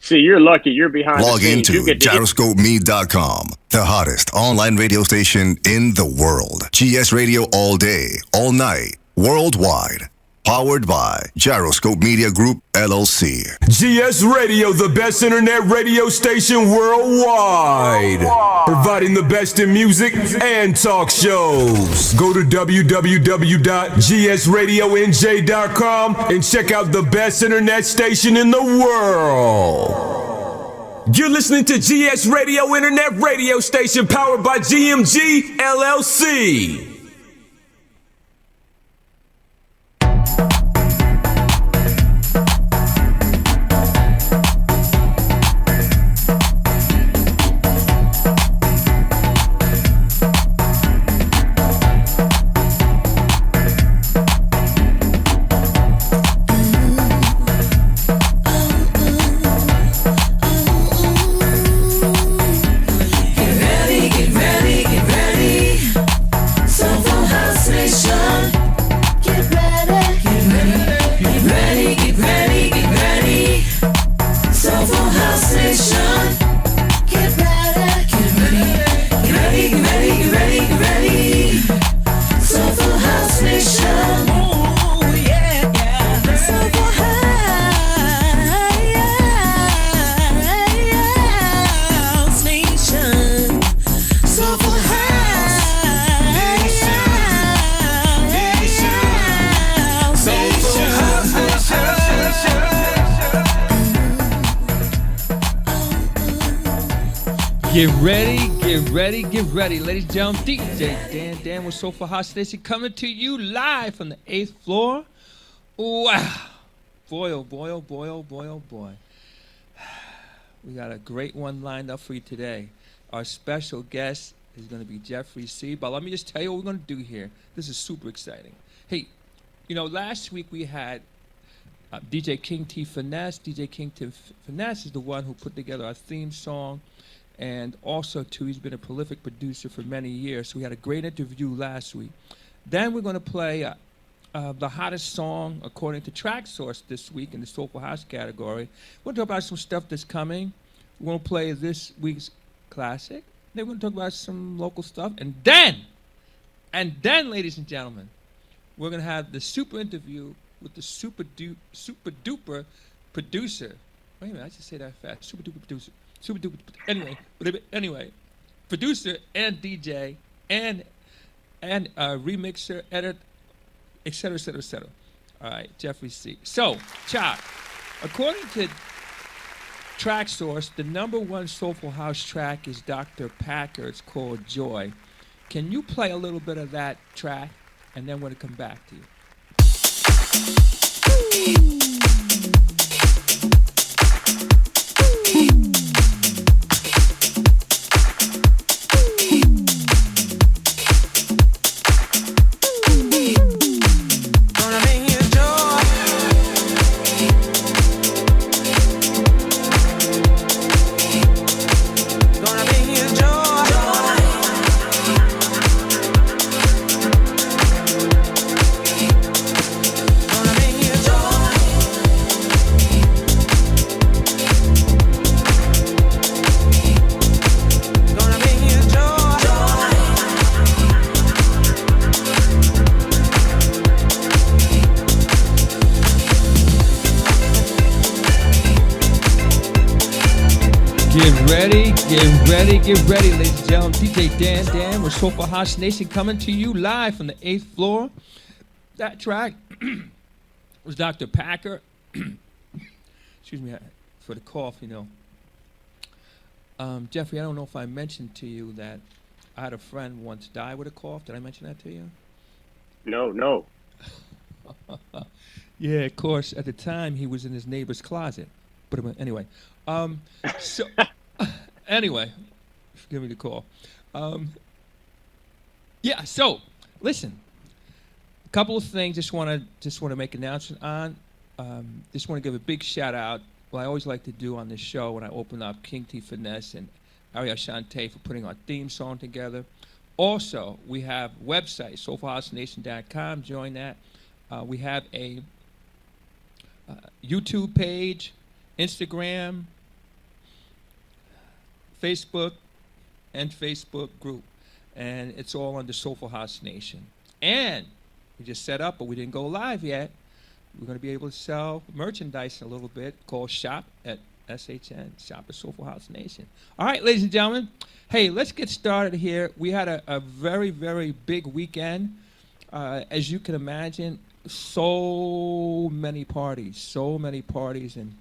See, you're lucky. You're behind the Log scenes. You into get to get gyroscopeme.com, the hottest online radio station in the world. GS Radio all day, all night, worldwide. Powered by Gyroscope Media Group, LLC. GS Radio, the best internet radio station worldwide. Providing the best in music and talk shows. Go to www.gsradionj.com and check out the best internet station in the world. You're listening to GS Radio Internet Radio Station powered by GMG, LLC. Get ready, ladies and gentlemen. DJ Dan with Soulful House Station coming to you live from the 8th floor. Wow. Boy, oh boy, oh boy, oh boy, oh boy. We got a great one lined up for you today. Our special guest is going to be Geoffrey Cee. But let me just tell you what we're going to do here. This is super exciting. Hey, you know, last week we had DJ King T Finesse. DJ King T Finesse is the one who put together our theme song. And also, too, he's been a prolific producer for many years. So we had a great interview last week. Then we're going to play the hottest song according to Track Source this week in the Soulful House category. We're going to talk about some stuff that's coming. We're going to play this week's classic. Then we're going to talk about some local stuff. And then, ladies and gentlemen, we're going to have the super interview with the super duper producer. Wait a minute, I should say that fast. Super duper producer. Anyway, producer and DJ and remixer, editor, etc. All right, Geoffrey Cee. So, Chop, according to Track Source, the #1 Soulful House track is Dr. Packer. It's called Joy. Can you play a little bit of that track, and then we're going to come back to you. Get ready, ladies and gentlemen. DJ Dan with Soulful House Nation coming to you live from the 8th floor. That track was Dr. Packer. Excuse me for the cough, you know. Geoffrey, I don't know if I mentioned to you that I had a friend once die with a cough. Did I mention that to you? No. Yeah, of course. At the time, he was in his neighbor's closet. But anyway, anyway, forgive me the call. Yeah. So, listen. A couple of things. Just want to make an announcement on. Just want to give a big shout out. Well, I always like to do on this show when I open up King T Finesse and Ari Ashante for putting our theme song together. Also, we have website, soulfulhousenation.com. Join that. We have a YouTube page, Instagram, Facebook and Facebook group. And it's all under Soulful House Nation. And we just set up, but we didn't go live yet. We're going to be able to sell merchandise in a little bit called Shop at SHN, Shop at Soulful House Nation. All right, ladies and gentlemen. Hey, let's get started here. We had a very, very big weekend. As you can imagine, so many parties, and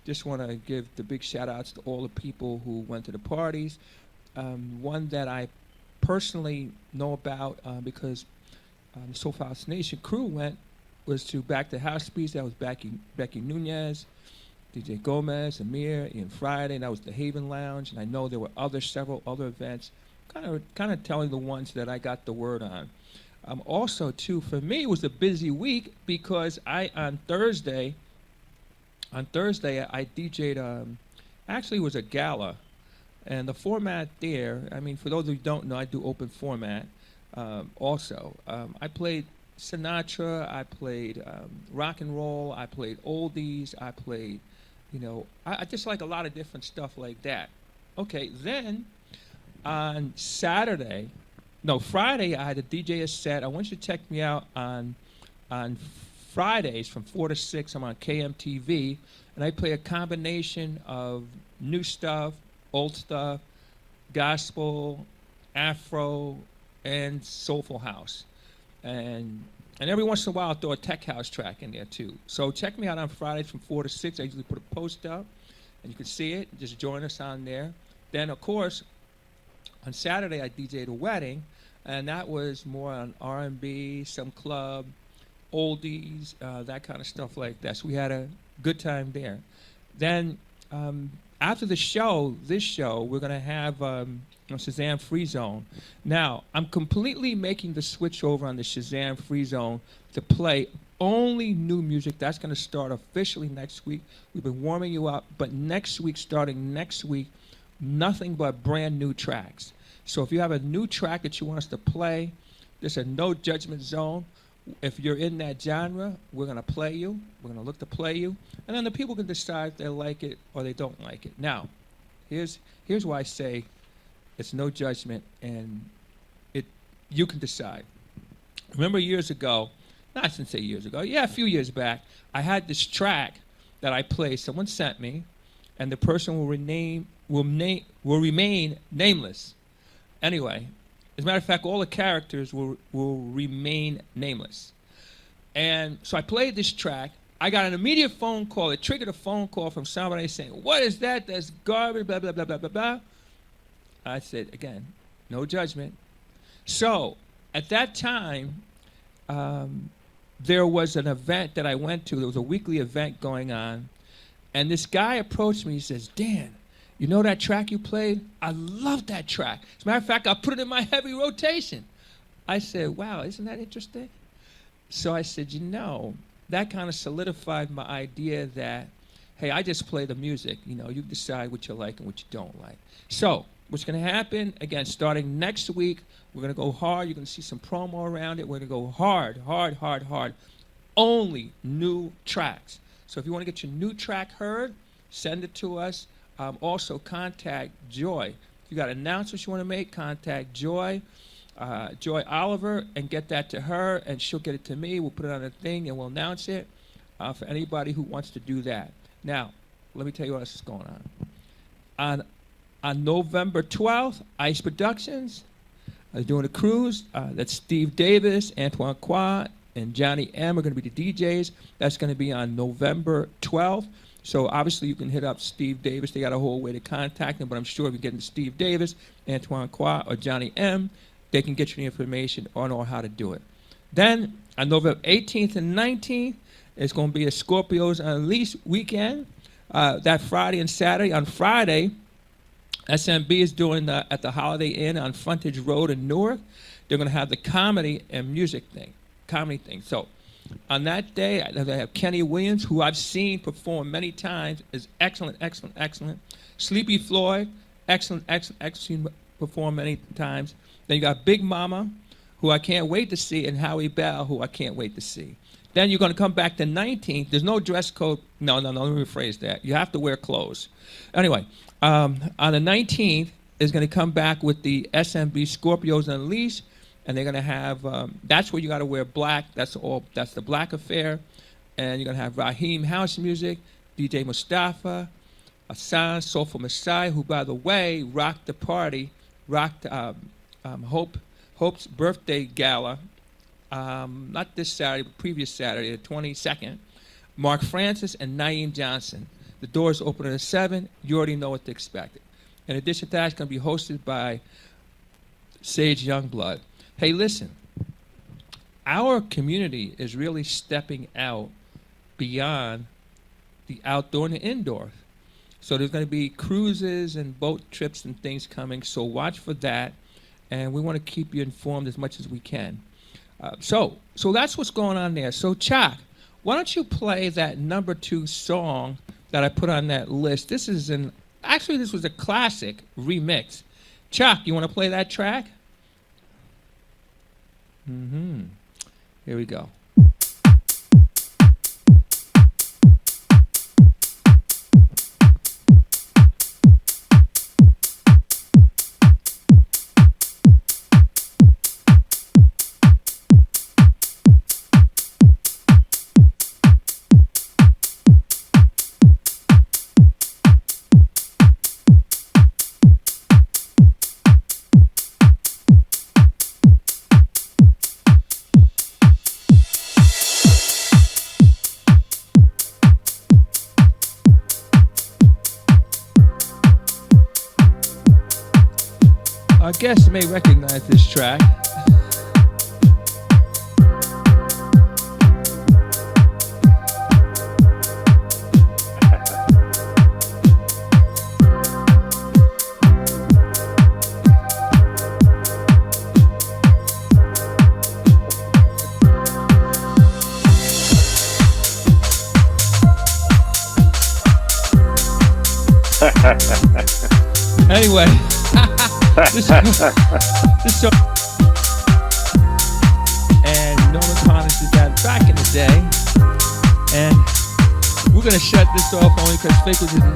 just want to give the big shout outs to all the people who went to the parties. One that I personally know about because the Soulful House Nation crew went was to Back to House Beats. That was Becky Nunez, DJ Gomez, Amir, Ian Friday, and that was the Haven Lounge. And I know there were several other events, kind of telling the ones that I got the word on. Also, too, for me, it was a busy week because on Thursday, I DJ'd, actually it was a gala. And the format there, I mean, for those who don't know, I do open format also. I played Sinatra, I played rock and roll, I played oldies, I played, I just like a lot of different stuff like that. Okay, then on Friday, I had a DJ set. I want you to check me out on Fridays from 4 to 6. I'm on KMTV, and I play a combination of new stuff, old stuff, gospel, Afro, and soulful house. And every once in a while, I'll throw a tech house track in there, too. So check me out on Fridays from 4 to 6. I usually put a post up, and you can see it. Just join us on there. Then, of course, on Saturday, I DJ'd a wedding, and that was more on R&B, some club, oldies, that kind of stuff like that. So we had a good time there. Then after this show, we're going to have Shazam Free Zone. Now, I'm completely making the switch over on the Shazam Free Zone to play only new music. That's going to start officially next week. We've been warming you up, but starting next week, nothing but brand new tracks. So if you have a new track that you want us to play, there's a no judgment zone. If you're in that genre, we're going to play you. We're going to look to play you. And then the people can decide if they like it or they don't like it. Now, here's why I say it's no judgment, and you can decide. Remember years ago, I shouldn't say years ago, a few years back, I had this track that I played. Someone sent me, and the person will remain nameless. Anyway, as a matter of fact, all the characters will remain nameless. And so I played this track. I got an immediate phone call. It triggered a phone call from somebody saying, "What is that? That's garbage, blah, blah, blah, blah, blah, blah." I said, again, no judgment. So at that time, there was an event that I went to. There was a weekly event going on. And this guy approached me. He says, "Dan, you know that track you played? I love that track. As a matter of fact, I put it in my heavy rotation." I said, "Wow, isn't that interesting?" So I said, that kind of solidified my idea that, hey, I just play the music. You decide what you like and what you don't like. So what's going to happen, again, starting next week, we're going to go hard. You're going to see some promo around it. We're going to go hard, hard, hard, hard. Only new tracks. So if you want to get your new track heard, send it to us. Also, contact Joy. If you got announcements you want to make, contact Joy Oliver, and get that to her, and she'll get it to me. We'll put it on a thing, and we'll announce it for anybody who wants to do that. Now, let me tell you what else is going on. On November 12th, Ice Productions is doing a cruise. That's Steve Davis, Antoine Qua, and Johnny M are going to be the DJs. That's going to be on November 12th. So obviously you can hit up Steve Davis. They got a whole way to contact him, but I'm sure if you get into Steve Davis, Antoine Qua, or Johnny M, they can get you the information on how to do it. Then on November 18th and 19th, it's going to be a Scorpios Unleashed weekend. That Friday and Saturday. On Friday, SMB is doing at the Holiday Inn on Frontage Road in Newark. They're going to have the comedy and music thing. So on that day, they have Kenny Williams, who I've seen perform many times, is excellent. Sleepy Floyd, excellent, perform many times. Then you got Big Mama, who I can't wait to see, and Howie Bell, who I can't wait to see. Then you're going to come back the 19th. There's no dress code. No, let me rephrase that. You have to wear clothes. Anyway, on the 19th is going to come back with the SMB Scorpios Unleashed, and they're going to have, that's where you got to wear black. That's the Black Affair. And you're going to have Raheem House Music, DJ Mustafa, Hassan, Soulful Messiah, who, by the way, rocked the party, rocked Hope's birthday gala, not this Saturday, but previous Saturday, the 22nd. Mark Francis and Naeem Johnson. The doors open at 7. You already know what to expect. In addition to that, it's going to be hosted by Sage Youngblood. Hey, listen, our community is really stepping out beyond the outdoor and the indoor. So there's going to be cruises and boat trips and things coming, so watch for that. And we want to keep you informed as much as we can. So that's what's going on there. So, Chuck, why don't you play that number 2 song that I put on that list? This was a classic remix. Chuck, you want to play that track? Here we go. Our guests may recognize this track. Anyway. This song, and Norman Connors did that back in the day, and we're gonna shut this off only because Fake was a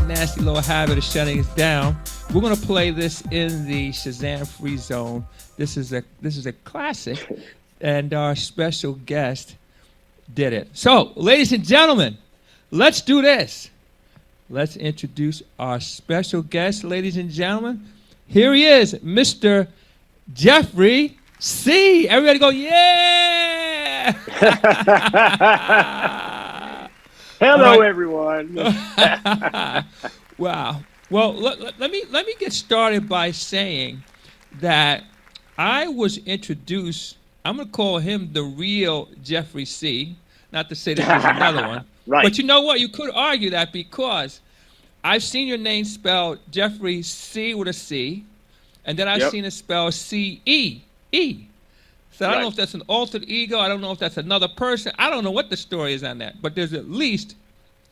nasty little habit of shutting us down. We're gonna play this in the Shazam free zone. This is a classic, and our special guest did it. So, ladies and gentlemen, let's do this. Let's introduce our special guest, ladies and gentlemen. Here he is, Mr. Geoffrey Cee. Everybody go, yeah! Hello, everyone. Wow. Well, let me get started by saying that I was introduced. I'm going to call him the real Geoffrey Cee. Not to say that there's another one. Right. But you know what? You could argue that because I've seen your name spelled Geoffrey Cee with a C, and then I've seen it spelled C-E-E. So I don't know if that's an alter ego. I don't know if that's another person. I don't know what the story is on that. But there's at least,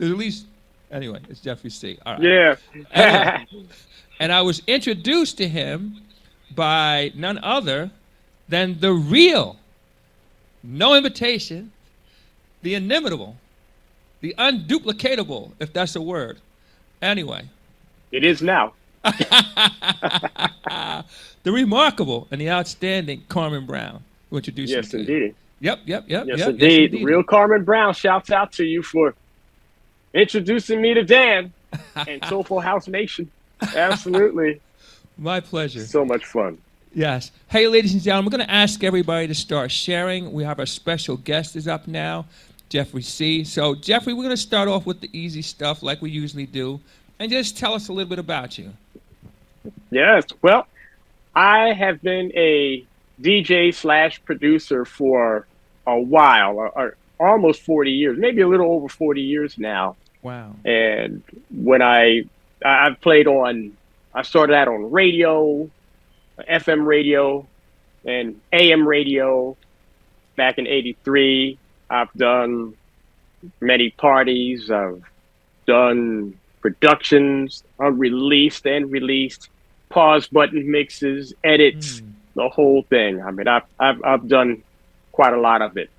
anyway, it's Geoffrey Cee. All right. Yeah. Anyway, and I was introduced to him by none other than the real, no imitation, the inimitable, the unduplicatable, if that's a word. Anyway. It is now. The remarkable and the outstanding Carmen Brown, who introduced Yes, me to indeed. Yep. Yes, indeed. Real Carmen Brown, shouts out to you for introducing me to Dan and Soulful House Nation. Absolutely. My pleasure. So much fun. Yes. Hey, ladies and gentlemen, we're going to ask everybody to start sharing. We have our special guest is up now, Geoffrey Cee. So, Geoffrey, we're going to start off with the easy stuff like we usually do, and just tell us a little bit about you. Yes. Well, I have been a DJ / producer for a while, almost 40 years, maybe a little over 40 years now. Wow. And when I've played I started out on radio, FM radio, and AM radio back in '83. I've done many parties. I've done productions, unreleased and released, pause button mixes, edits, the whole thing. I mean, I've done quite a lot of it.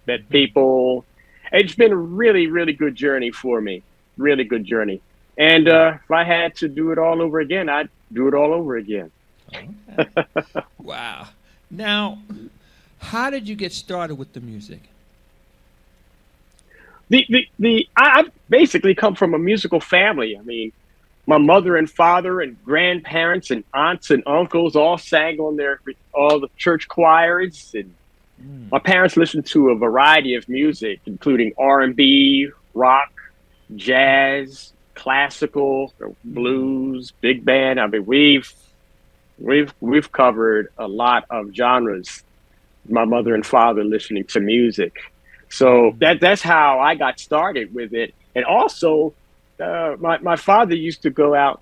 Met people. It's been a really, really good journey for me. Really good journey. And if I had to do it all over again, I'd do it all over again. Okay. Wow. Now, how did you get started with the music? I've basically come from a musical family. I mean, my mother and father and grandparents and aunts and uncles all sang on all the church choirs, and Mm. my parents listened to a variety of music, including R&B, rock, jazz, classical, Mm. blues, big band. I mean, we've covered a lot of genres. My mother and father listening to music, so Mm. that's how I got started with it. And also, my father used to go out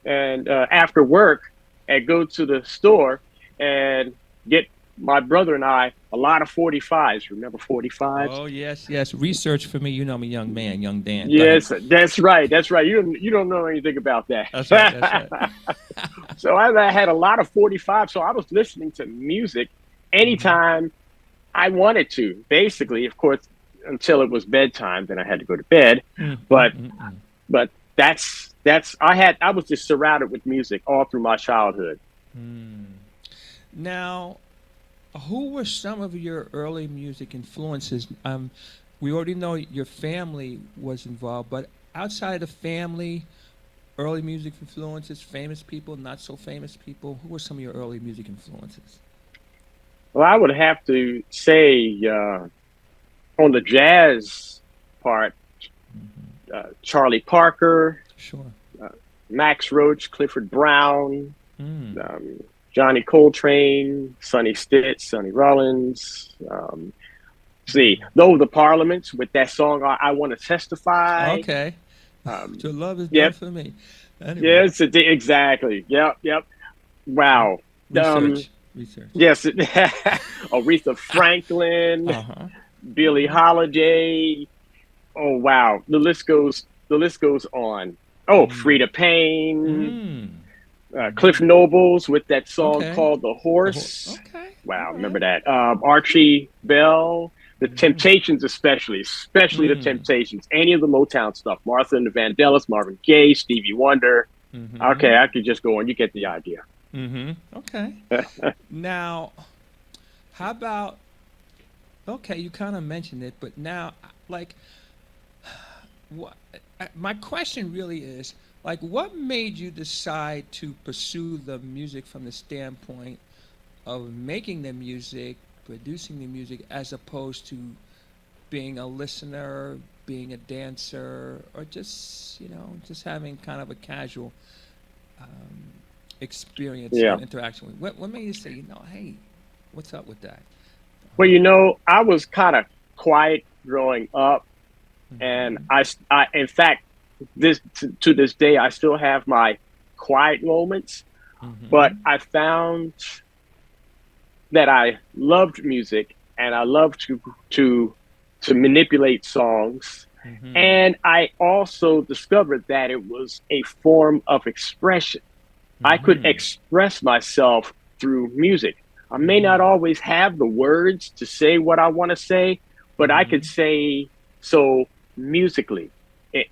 and after work and go to the store and get my brother and I a lot of 45s. Remember 45s? Oh yes, yes. Research for me. You know me, young man, young Dan. Go ahead. Yes, that's right. That's right. You don't know anything about That's right. that. That's right. So I had a lot of 45. So I was listening to music Mm-hmm. anytime I wanted to. Basically, of course, until it was bedtime, then I had to go to bed. But Mm-mm-mm-mm. but I was just surrounded with music all through my childhood. Mm. Now, who were some of your early music influences? We already know your family was involved, but outside of family, early music influences, famous people, not so famous people. Who were some of your early music influences? Well, I would have to say on the jazz part, Hmm. Charlie Parker, Sure. uh, Max Roach, Clifford Brown, Mm. um, Johnny Coltrane, Sonny Stitt, Sonny Rollins. See, Mm. though the Parliaments with that song "I Want to Testify." Okay. Um, Your love is done yep, for me. Anyway, yes, exactly. Yep, yep. Wow. Um, research. Research. yes, Aretha Franklin, Uh huh. Billie Holiday. Oh wow, the list goes on. Oh, Mm. Frida Payne, Mm. Cliff Mm-hmm. Nobles with that song Okay. called "The Horse." Okay. Wow, All remember right. that? Archie Bell, the Mm-hmm. Temptations, especially the Mm. Temptations. Any of the Motown stuff, Martha and the Vandellas, Marvin Gaye, Stevie Wonder. Mm-hmm. Okay, I could just go on. You get the idea. Mm-hmm. Okay. Now, how about okay, you kind of mentioned it, but now, like, what? My question really is, like, what made you decide to pursue the music from the standpoint of making the music, producing the music, as opposed to being a listener, being a dancer, or just just having kind of a casual um, experience Yeah. or interaction with. What made you say, hey, what's up with that? Well, I was kind of quiet growing up, and Mm-hmm. in fact, to this day, I still have my quiet moments. But Mm-hmm. I found that I loved music, and I loved to to manipulate songs. Mm-hmm. And I also discovered that it was a form of expression. I could Mm-hmm. express myself through music. I may not Mm-hmm. always have the words to say what I want to say, but I Mm-hmm. could say so musically.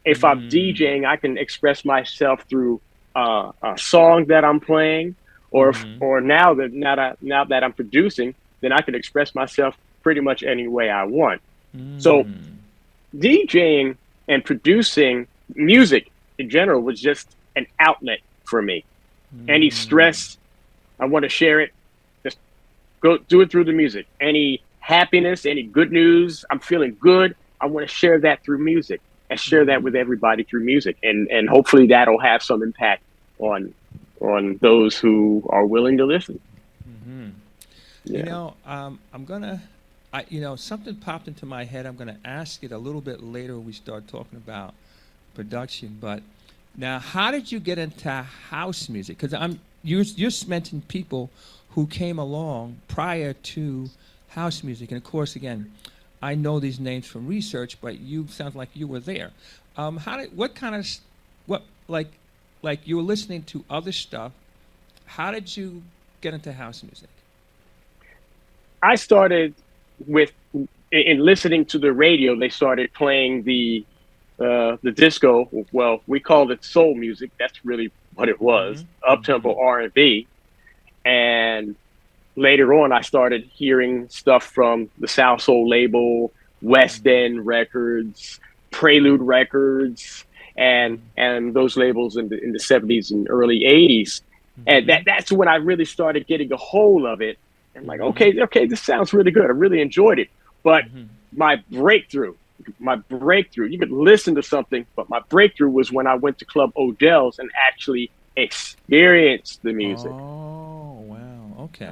If I'm Mm-hmm. DJing, I can express myself through a song that I'm playing, Mm-hmm. or now that I'm producing, then I can express myself pretty much any way I want. So Mm-hmm. DJing and producing music in general was just an outlet for me. Any Mm-hmm. stress, I want to share it, just go do it through the music. Any happiness, any good news, I'm feeling good, I want to share that through music and share that with Mm-hmm. everybody through music. And hopefully that'll have some impact on those who are willing to listen. Mm-hmm. Yeah. I'm gonna, something popped into my head. I'm gonna ask it a little bit later when we start talking about production. But now, how did you get into house music? Because you just mentioned people who came along prior to house music, and of course, again, I know these names from research, but you sound like you were there. What kind of, what like you were listening to other stuff. How did you get into house music? I started with in listening to the radio, they started playing the disco. Well, we called it soul music. That's really what it was, up tempo R&B. And later on, I started hearing stuff from the South Soul label, West End Records, Prelude Records, and those labels in the 70s and early 80s. And that's when I really started getting a hold of it. And like, okay, this sounds really good. I really enjoyed it. But my breakthrough, you could listen to something, but my breakthrough was when I went to Club Odell's and actually experienced the music. Oh, wow. Okay.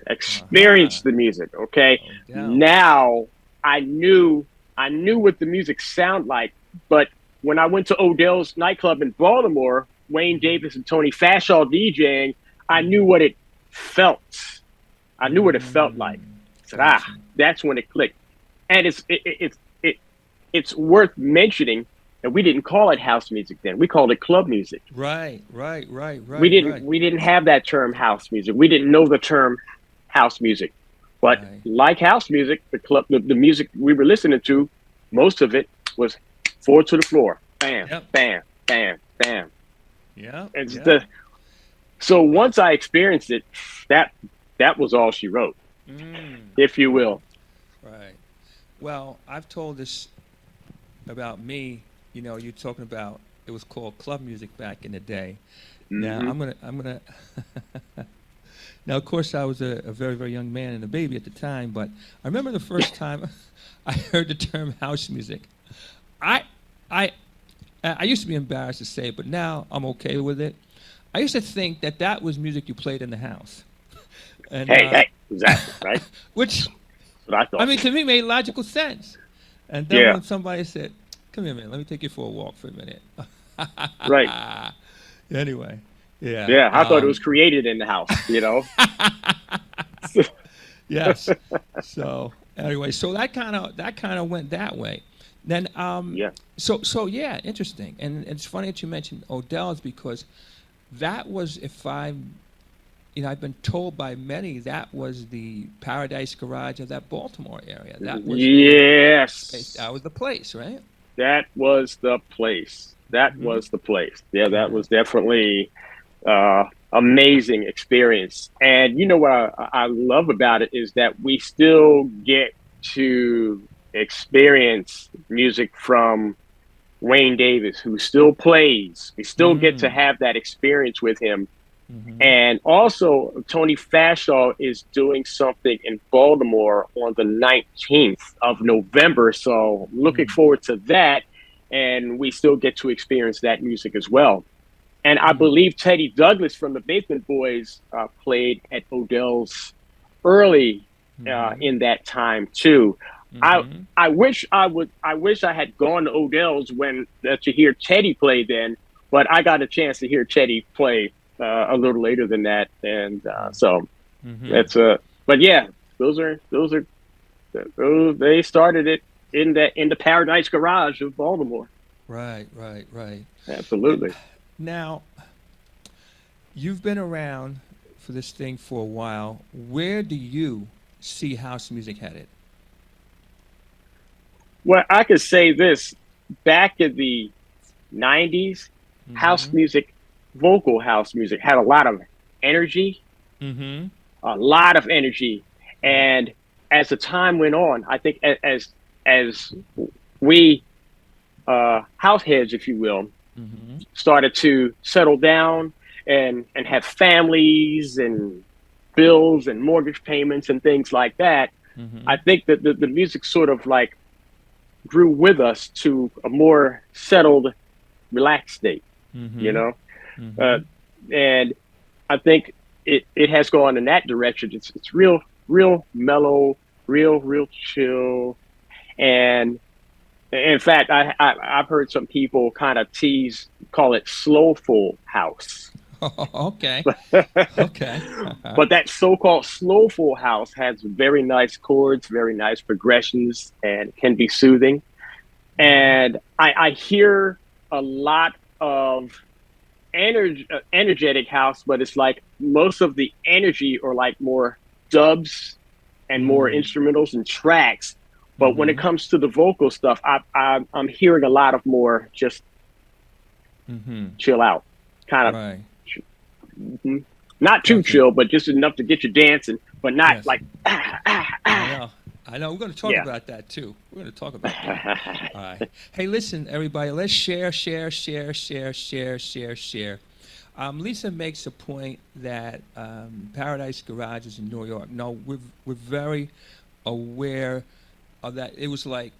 Experienced the music. Okay. Now I knew what the music sounded like, but when I went to Odell's nightclub in Baltimore, Wayne Davis and Tony Fashaw DJing, I knew what it felt. I knew what it felt like. I said, that's when it clicked. And it's worth mentioning that we didn't call it house music then. We called it club music. Right. We didn't have that term house music. We didn't know the term house music. But like house music, the music we were listening to, most of it was forward to the floor. Bam, bam, bam, bam. Yeah. So once I experienced it, that was all she wrote, if you will. Right. Well, I've told this about me. You know, you're talking about it was called club music back in the day. Now I'm gonna. Now, of course, I was a very, very young man and a baby at the time, but I remember the first time I heard the term house music. I used to be embarrassed to say it, but now I'm okay with it. I used to think that was music you played in the house. And, hey, exactly, right? Which, what I thought. I mean, to me made logical sense. And then when somebody said, "Come here, man, let me take you for a walk for a minute." Right. Anyway, yeah. Yeah, I thought it was created in the house, you know? Yes. So anyway, so that kind of went that way. Then So yeah, interesting. And it's funny that you mentioned Odell's because that was, I've been told by many that was the Paradise Garage of that Baltimore area. That was that was the place, right? That was the place. Was the place. Yeah, that was definitely amazing experience. And you know what I love about it is that we still get to experience music from Wayne Davis, who still plays. We still get to have that experience with him. And also, Tony Fashaw is doing something in Baltimore on the 19th of November. So I'm looking forward to that. And we still get to experience that music as well. And I believe Teddy Douglas from the Basement Boys played at Odell's early in that time too. I wish I had gone to Odell's to hear Teddy play then, but I got a chance to hear Teddy play a little later than that, and so that's But yeah, they started it in the Paradise Garage of Baltimore. Right. Absolutely. Now, you've been around for this thing for a while. Where do you see house music headed? Well, I could say this: back in the '90s, house music, vocal house music, had a lot of energy, a lot of energy. And as the time went on, I think as we house heads, if you will, started to settle down and have families and bills and mortgage payments and things like that, I think that the music sort of like grew with us to a more settled, relaxed state, you know? And I think it has gone in that direction. It's real mellow, real chill. And in fact, I've heard some people kind of call it slowful house. Okay. But that so-called slowful house has very nice chords, very nice progressions, and can be soothing. And I hear a lot of energetic house, but it's like most of the energy are like more dubs and more instrumentals and tracks, But when it comes to the vocal stuff, I'm hearing a lot of more just chill out, kind of. Right. Not too Gotcha. chill, but just enough to get you dancing, but not Yes. like I know. We're going to talk Yeah. about that too. We're going to talk about that. All right. Hey, listen, everybody. Let's share. Lisa makes a point that Paradise Garage is in New York. No, we're very aware of that. It was like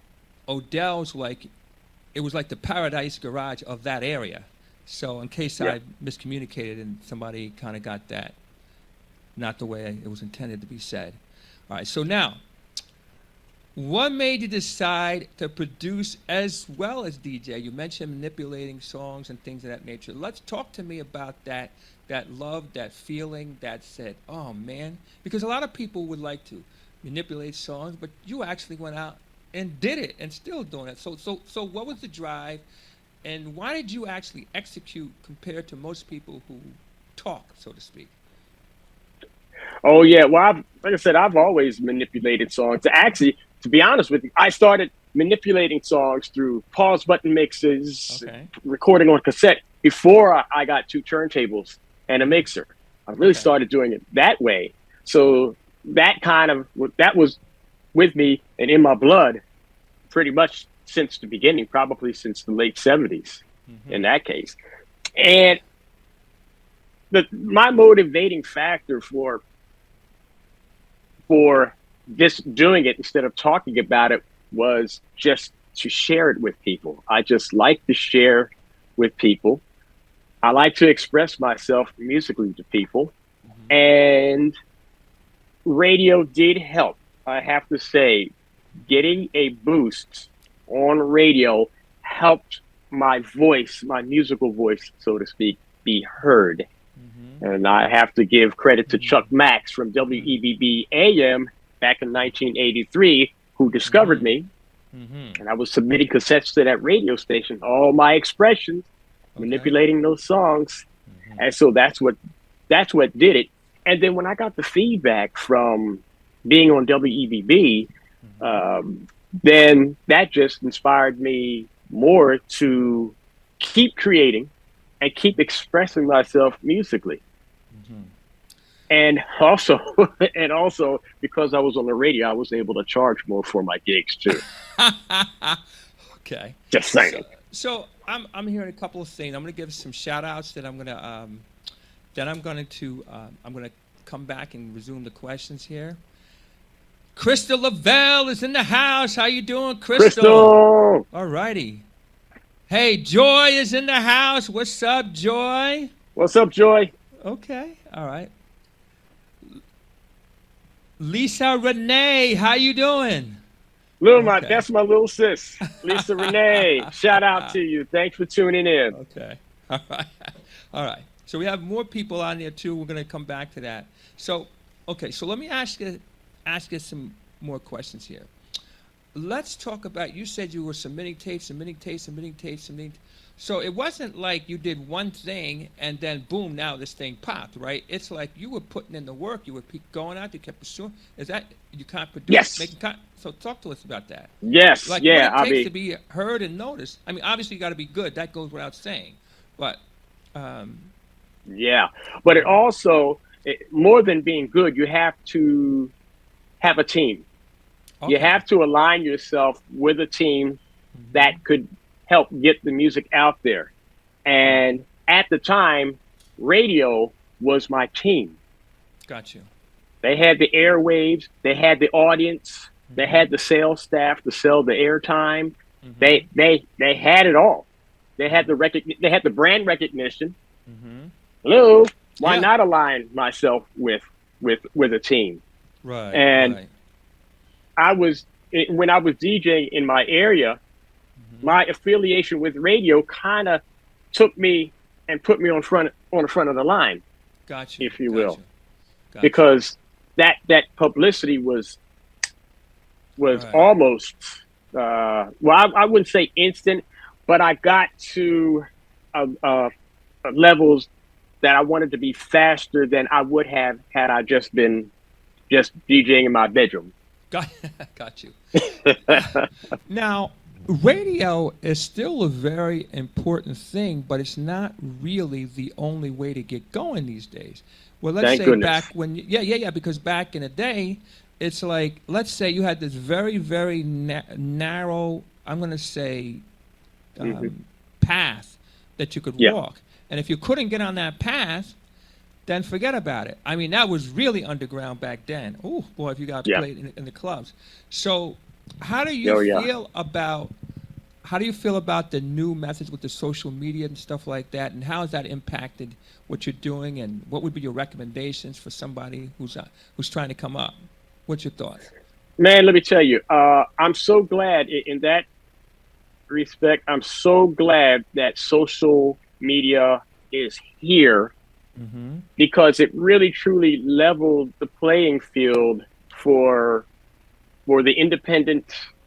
Odell's it was like the Paradise Garage of that area. So in case Yeah. I miscommunicated and somebody kind of got that not the way it was intended to be said. All right, so now, what made you decide to produce as well as DJ? You mentioned manipulating songs and things of that nature. Let's talk to me about that love, that feeling, that said, oh man, because a lot of people would like to manipulate songs, but you actually went out and did it and still doing it. So what was the drive? And why did you actually execute compared to most people who talk, so to speak? Oh yeah, well, like I said, I've always manipulated songs. Actually, to be honest with you, I started manipulating songs through pause button mixes, Okay. recording on cassette before I got two turntables and a mixer. I really Okay. started doing it that way. So that was with me and in my blood pretty much since the beginning, probably since the late 70s in that case. And my motivating factor for this doing it instead of talking about it was just to share it with people. I just like to share with people. I like to express myself musically to people. And radio did help. I have to say, getting a boost on radio helped my voice, my musical voice, so to speak, be heard. And I have to give credit to Chuck Max from WEBB AM back in 1983, who discovered me. And I was submitting cassettes to that radio station, all my expressions, manipulating those songs. And so that's what did it. And then when I got the feedback from being on WEBB, then that just inspired me more to keep creating and keep expressing myself musically. And also because I was on the radio, I was able to charge more for my gigs too. Okay. Just saying. So I'm hearing a couple of things. I'm going to give some shout outs that I'm going to come back and resume the questions here. Crystal Lavelle is in the house. How you doing, Crystal? All righty. Hey, Joy is in the house. What's up, Joy? What's up, Joy? Okay. All right. Lisa Renee, how you doing? That's my little sis, Lisa Renee. Shout out to you. Thanks for tuning in. Okay. All right. All right. So we have more people on there too. We're going to come back to that. So, okay. So let me ask you some more questions here. Let's talk about, you said you were submitting tapes. So it wasn't like you did one thing and then boom, now this thing popped, right? It's like you were putting in the work. You were going out. You kept pursuing. Is that, you can't produce? Yes. So talk to us about that. Yes. Like Yeah. what it takes to be heard and noticed. I mean, obviously you got to be good. That goes without saying. But yeah. But it also, more than being good, you have to have a team. okay. You have to align yourself with a team that could help get the music out there. And at the time, radio was my team. Got you. They had the airwaves, they had the audience, they had the sales staff to sell the airtime. They had it all. They had they had the brand recognition. Hello, why not align myself with a team? Right. And right. when I was DJing in my area, my affiliation with radio kind of took me and put me on the front of the line, Got you. if you will, Got because that publicity was Right. almost I wouldn't say instant, but I got to levels that I wanted to be faster than I would have had I just been DJing in my bedroom. Got you. Now, radio is still a very important thing, but it's not really the only way to get going these days. Well, let's Thank say goodness. back when, because back in the day, it's like, let's say you had this very, very narrow, I'm going to say, path that you could Yeah. walk. And if you couldn't get on that path, then forget about it. I mean, that was really underground back then. Oh, boy, if you got played in the clubs. So how do you feel about the new methods with the social media and stuff like that, and how has that impacted what you're doing, and what would be your recommendations for somebody who's trying to come up? What's your thoughts? Man, let me tell you, I'm so glad in that respect. I'm so glad that social media is here, because it really truly leveled the playing field for the independent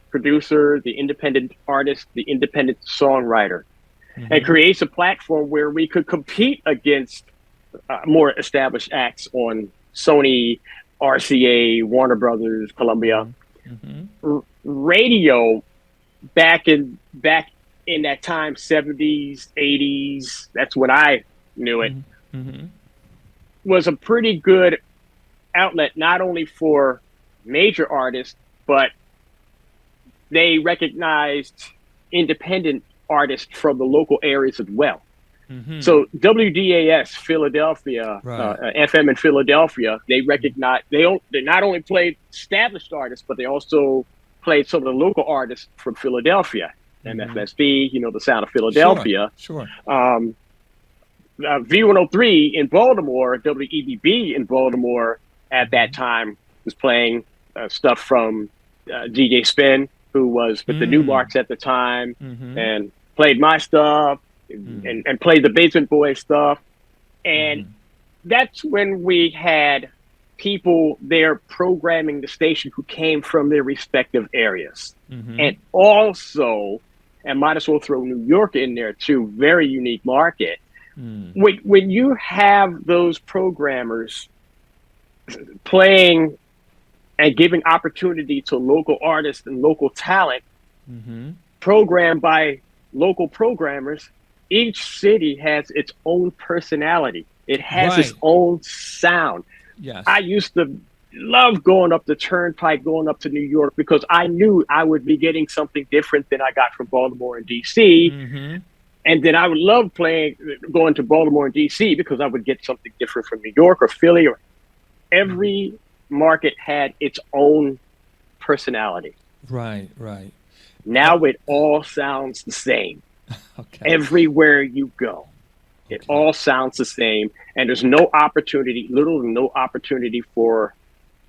producer, the independent artist, the independent songwriter, and creates a platform where we could compete against more established acts on Sony, RCA, Warner Brothers, Columbia. Radio back in that time, 70s, 80s, that's when I knew it, was a pretty good outlet, not only for major artists, but they recognized independent artists from the local areas as well. So WDAS Philadelphia, FM in Philadelphia, they recognize they not only played established artists, but they also played some of the local artists from Philadelphia, MFSB, the Sound of Philadelphia. Sure. V103 in Baltimore, WEBB in Baltimore at that time was playing stuff from DJ Spin, who was with the Newmarks at the time, and played my stuff and played the Basement Boys stuff. And that's when we had people there programming the station who came from their respective areas. And also, and might as well throw New York in there too, very unique market. When you have those programmers playing and giving opportunity to local artists and local talent, programmed by local programmers, each city has its own personality. It has its own sound. Yes. I used to love going up the turnpike, going up to New York, because I knew I would be getting something different than I got from Baltimore and DC. And then I would love going to Baltimore and DC because I would get something different from New York or Philly. Or every market had its own personality. Right. Now it all sounds the same. Everywhere you go, it all sounds the same, and there's little to no opportunity for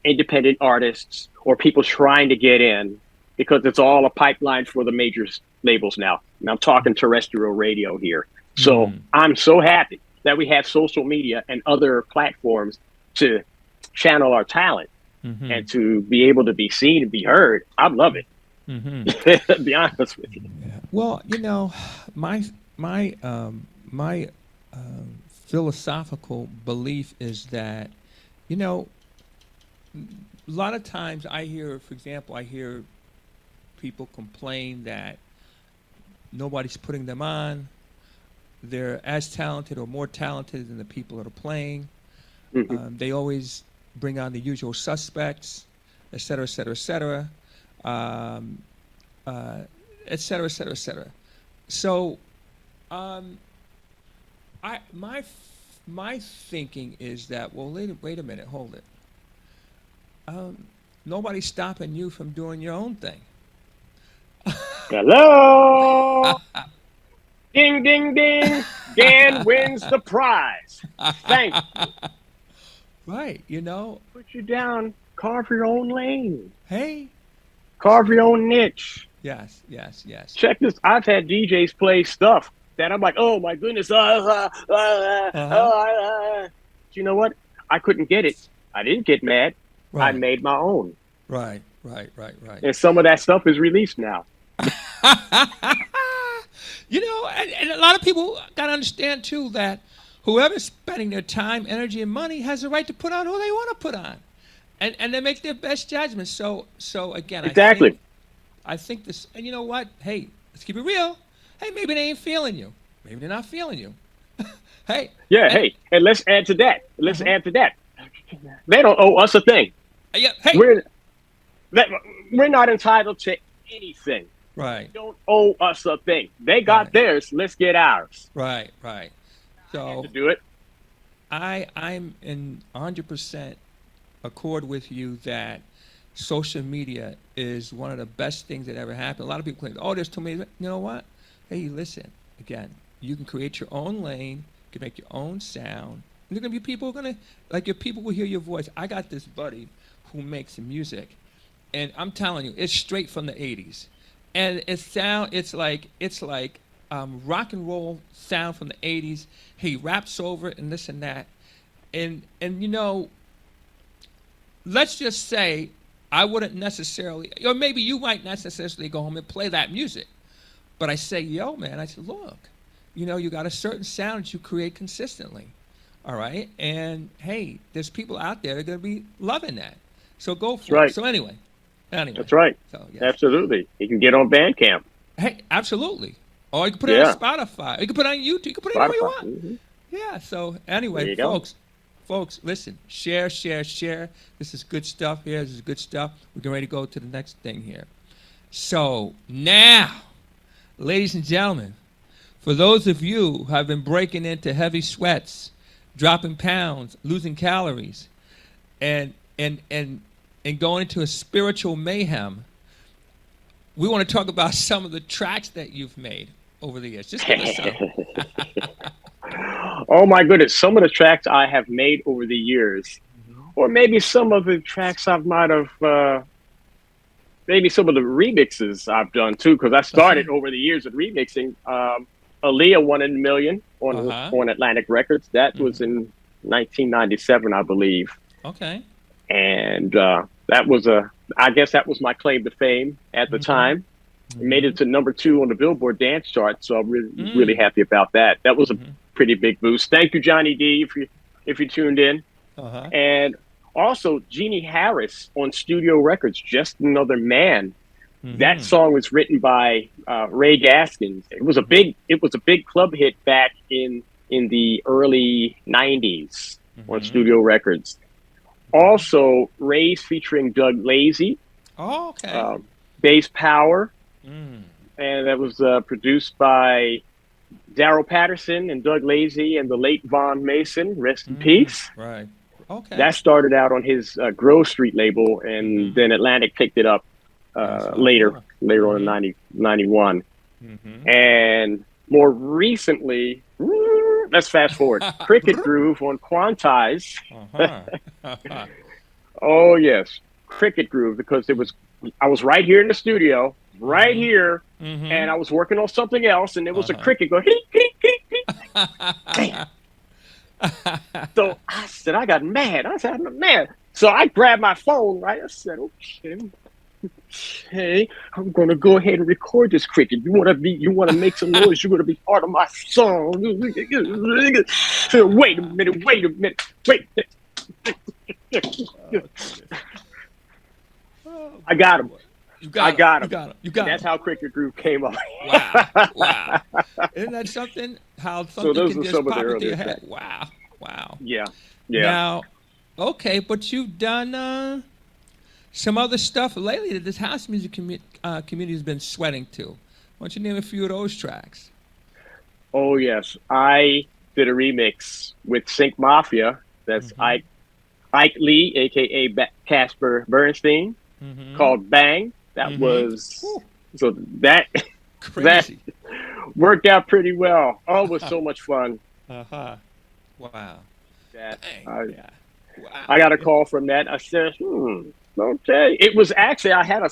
independent artists or people trying to get in, because it's all a pipeline for the major labels now. And I'm talking terrestrial radio here. So I'm so happy that we have social media and other platforms to channel our talent and to be able to be seen and be heard. I love it. To be honest with you. Well, my philosophical belief is that, a lot of times I hear people complain that nobody's putting them on. They're as talented or more talented than the people that are playing. They always bring on the usual suspects, et cetera, et cetera, et cetera. Et cetera, et cetera, et cetera. So, my thinking is that, well, wait a minute, hold it. Nobody's stopping you from doing your own thing. Hello. Ding, ding, ding. Dan wins the prize. Thank you. Right, Put you down. Carve your own lane. Hey. Carve your own niche. Yes. Check this. I've had DJs play stuff that I'm like, oh my goodness. You know what? I couldn't get it. I didn't get mad. I made my own. Right. And some of that stuff is released now. And a lot of people got to understand too that whoever's spending their time, energy, and money has the right to put on who they want to put on. and they make their best judgment. So again, Exactly. I think this, and you know what? Hey, let's keep it real. Hey, maybe they ain't feeling you. Maybe they're not feeling you. Hey. Yeah. And, Hey, and let's add to that. Let's add to that. They don't owe us a thing. yeah. Hey. We're that we're not entitled to anything. Right. They don't owe us a thing. They got Right. theirs. Let's get ours. Right. Right. So To do it. I'm in 100% accord with you that social media is one of the best things that ever happened. A lot of people claim, oh, there's too many. You know what? Hey, listen, again, you can create your own lane, you can make your own sound. And there are going to be people who are going to, like, your people will hear your voice. I got this buddy who makes music, and I'm telling you, it's straight from the 80s. And it's like rock and roll sound from the 80s. He raps over it and this and that. And you know, let's just say I wouldn't necessarily, or maybe you might not necessarily go home and play that music. But I say, yo, man, I said, look, you know, you got a certain sound that you create consistently. All right? And hey, there's people out there that are going to be loving that. So go for right. it. So anyway. That's right. So, yeah. Absolutely. You can get on Bandcamp. Hey, absolutely. Or you can put it on Spotify. You can put it on YouTube. You can put it anywhere you want. Mm-hmm. Yeah. So anyway, folks, listen, share. This is good stuff here. This is good stuff. We're getting ready to go to the next thing here. So now, ladies and gentlemen, for those of you who have been breaking into heavy sweats, dropping pounds, losing calories, and going into a spiritual mayhem, we want to talk about some of the tracks that you've made over the years. Just give us some. Oh my goodness, some of the tracks I have made over the years, or maybe some of the tracks I might have, maybe some of the remixes I've done too, because I started over the years with remixing. Aaliyah 1 in a Million on Atlantic Records. That was in 1997, I believe. Okay. And that was I guess that was my claim to fame at the time. Made it to #2 on the Billboard dance chart, so I'm really happy about that. That was a pretty big boost. Thank you, Johnny D, if you tuned in. And also Jeannie Harris on Studio Records, Just Another Man. That song was written by Ray Gaskins. It was a big club hit back in the early 90s on Studio Records. Also, Ray's featuring Doug Lazy. Oh, okay. Bass Power. And that was produced by Daryl Patterson and Doug Lazy and the late Von Mason. Rest in peace. Right. Okay. That started out on his Grove Street label, and then Atlantic picked it up later on in 91. And more recently, let's fast forward. Cricket Groove on Quantize. Oh yes, Cricket Groove, because I was right here in the studio, right here, and I was working on something else, and there was a cricket going. Damn. So I said, I got mad. I said, I'm mad. So I grabbed my phone, right? I said, okay, I'm gonna go ahead and record this cricket. You wanna make some noise, you're gonna be part of my song. Wait a minute. I got him. You got him. That's how Cricket Groove came up. Wow. Isn't that something? How something can just pop into your head. Wow. Yeah. Now, okay, but you've done some other stuff lately that this house music community has been sweating to. Why don't you name a few of those tracks? Oh, yes. I did a remix with Sync Mafia. That's Ike Lee, a.k.a. Casper Bernstein, called Bang. That was, so that worked out pretty well. Oh, it was so much fun. Wow. I got a call from that. I said, okay. It was actually, I had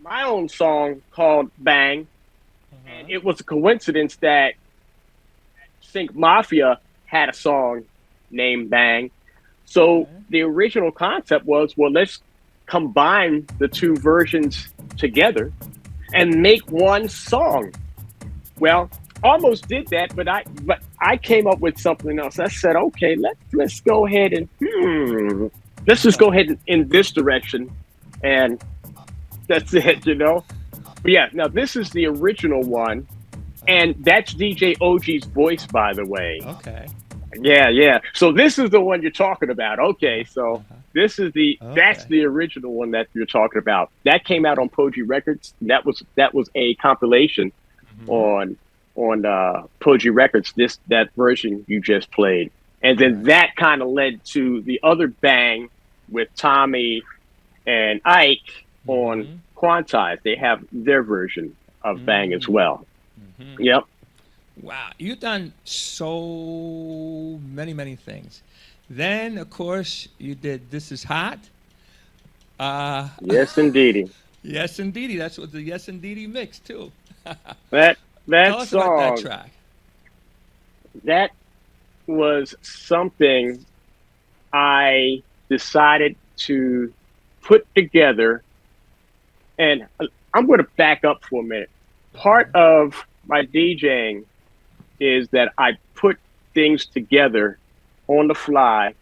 my own song called Bang. And it was a coincidence that Sync Mafia had a song named Bang. So the original concept was, well, let's combine the two versions together and make one song. Well, almost did that, but I came up with something else. I said, okay, let's go ahead and let's just go ahead in this direction, and that's it. But yeah, now this is the original one, and that's DJ OG's voice, by the way. Okay. Yeah, yeah. So this is the one you're talking about. Okay, so that's Okay. the original one that you're talking about. That came out on Poji Records. That was a compilation on Poji Records. That version you just played, and then that kind of led to the other bang with Tommy and Ike on Quantize. They have their version of Bang as well. Yep. Wow, you've done so many, many things. Then, of course, you did This Is Hot. Yes, indeedy. Yes, indeedy. That's what the Yes, indeedy mix, too. That Tell us about that song, track. that was something I decided to put together. And I'm going to back up for a minute. Part of my DJing is that I put things together on the fly,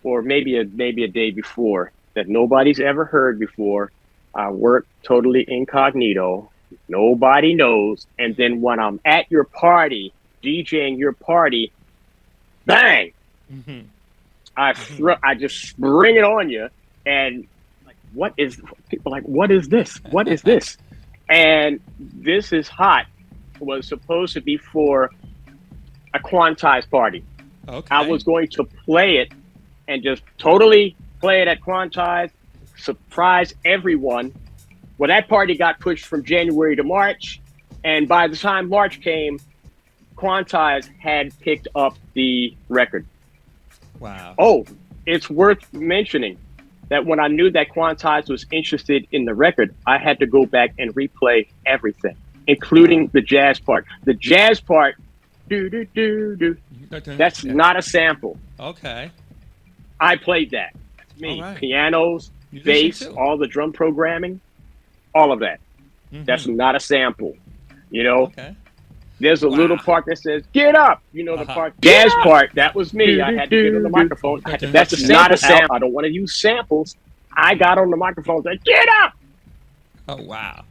or maybe a day before, that nobody's ever heard before. I work totally incognito. Nobody knows. And then when I'm at your party, DJing your party, bang! I just spring it on you, and like, people are like, what is this? What is this? And This Is Hot was supposed to be for a Quantized party. Okay. I was going to play it and just totally play it at Quantized, surprise everyone. Well, that party got pushed from January to March, and by the time March came, Quantize had picked up the record. Wow. Oh, it's worth mentioning that when I knew that Quantize was interested in the record, I had to go back and replay everything, including the jazz part. The jazz part, do do do do. That's not a sample. Okay. I played that. That's me. All right. Pianos, You listen bass, too. all the drum programming, all of that. That's not a sample. Okay. There's a little Wow. part that says "Get up." The part, Get jazz part. That was me. I had to get on the microphone. That's not a sample. I don't want to use samples. I got on the microphone and said, "Get up." Oh, wow.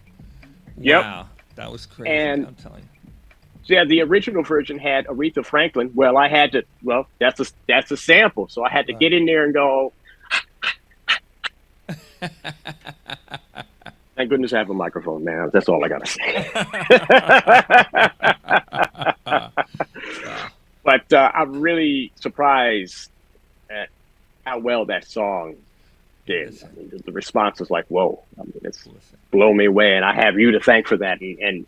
Yep. Wow. That was crazy. And- I'm telling you. So yeah, the original version had Aretha Franklin. Well, I had to. Well, that's a sample. So I had to get in there and go. Thank goodness I have a microphone now. That's all I gotta say. But I'm really surprised at how well that song did. I mean, the response was like, "Whoa!" I mean, it's blown me away, and I have you to thank for that, and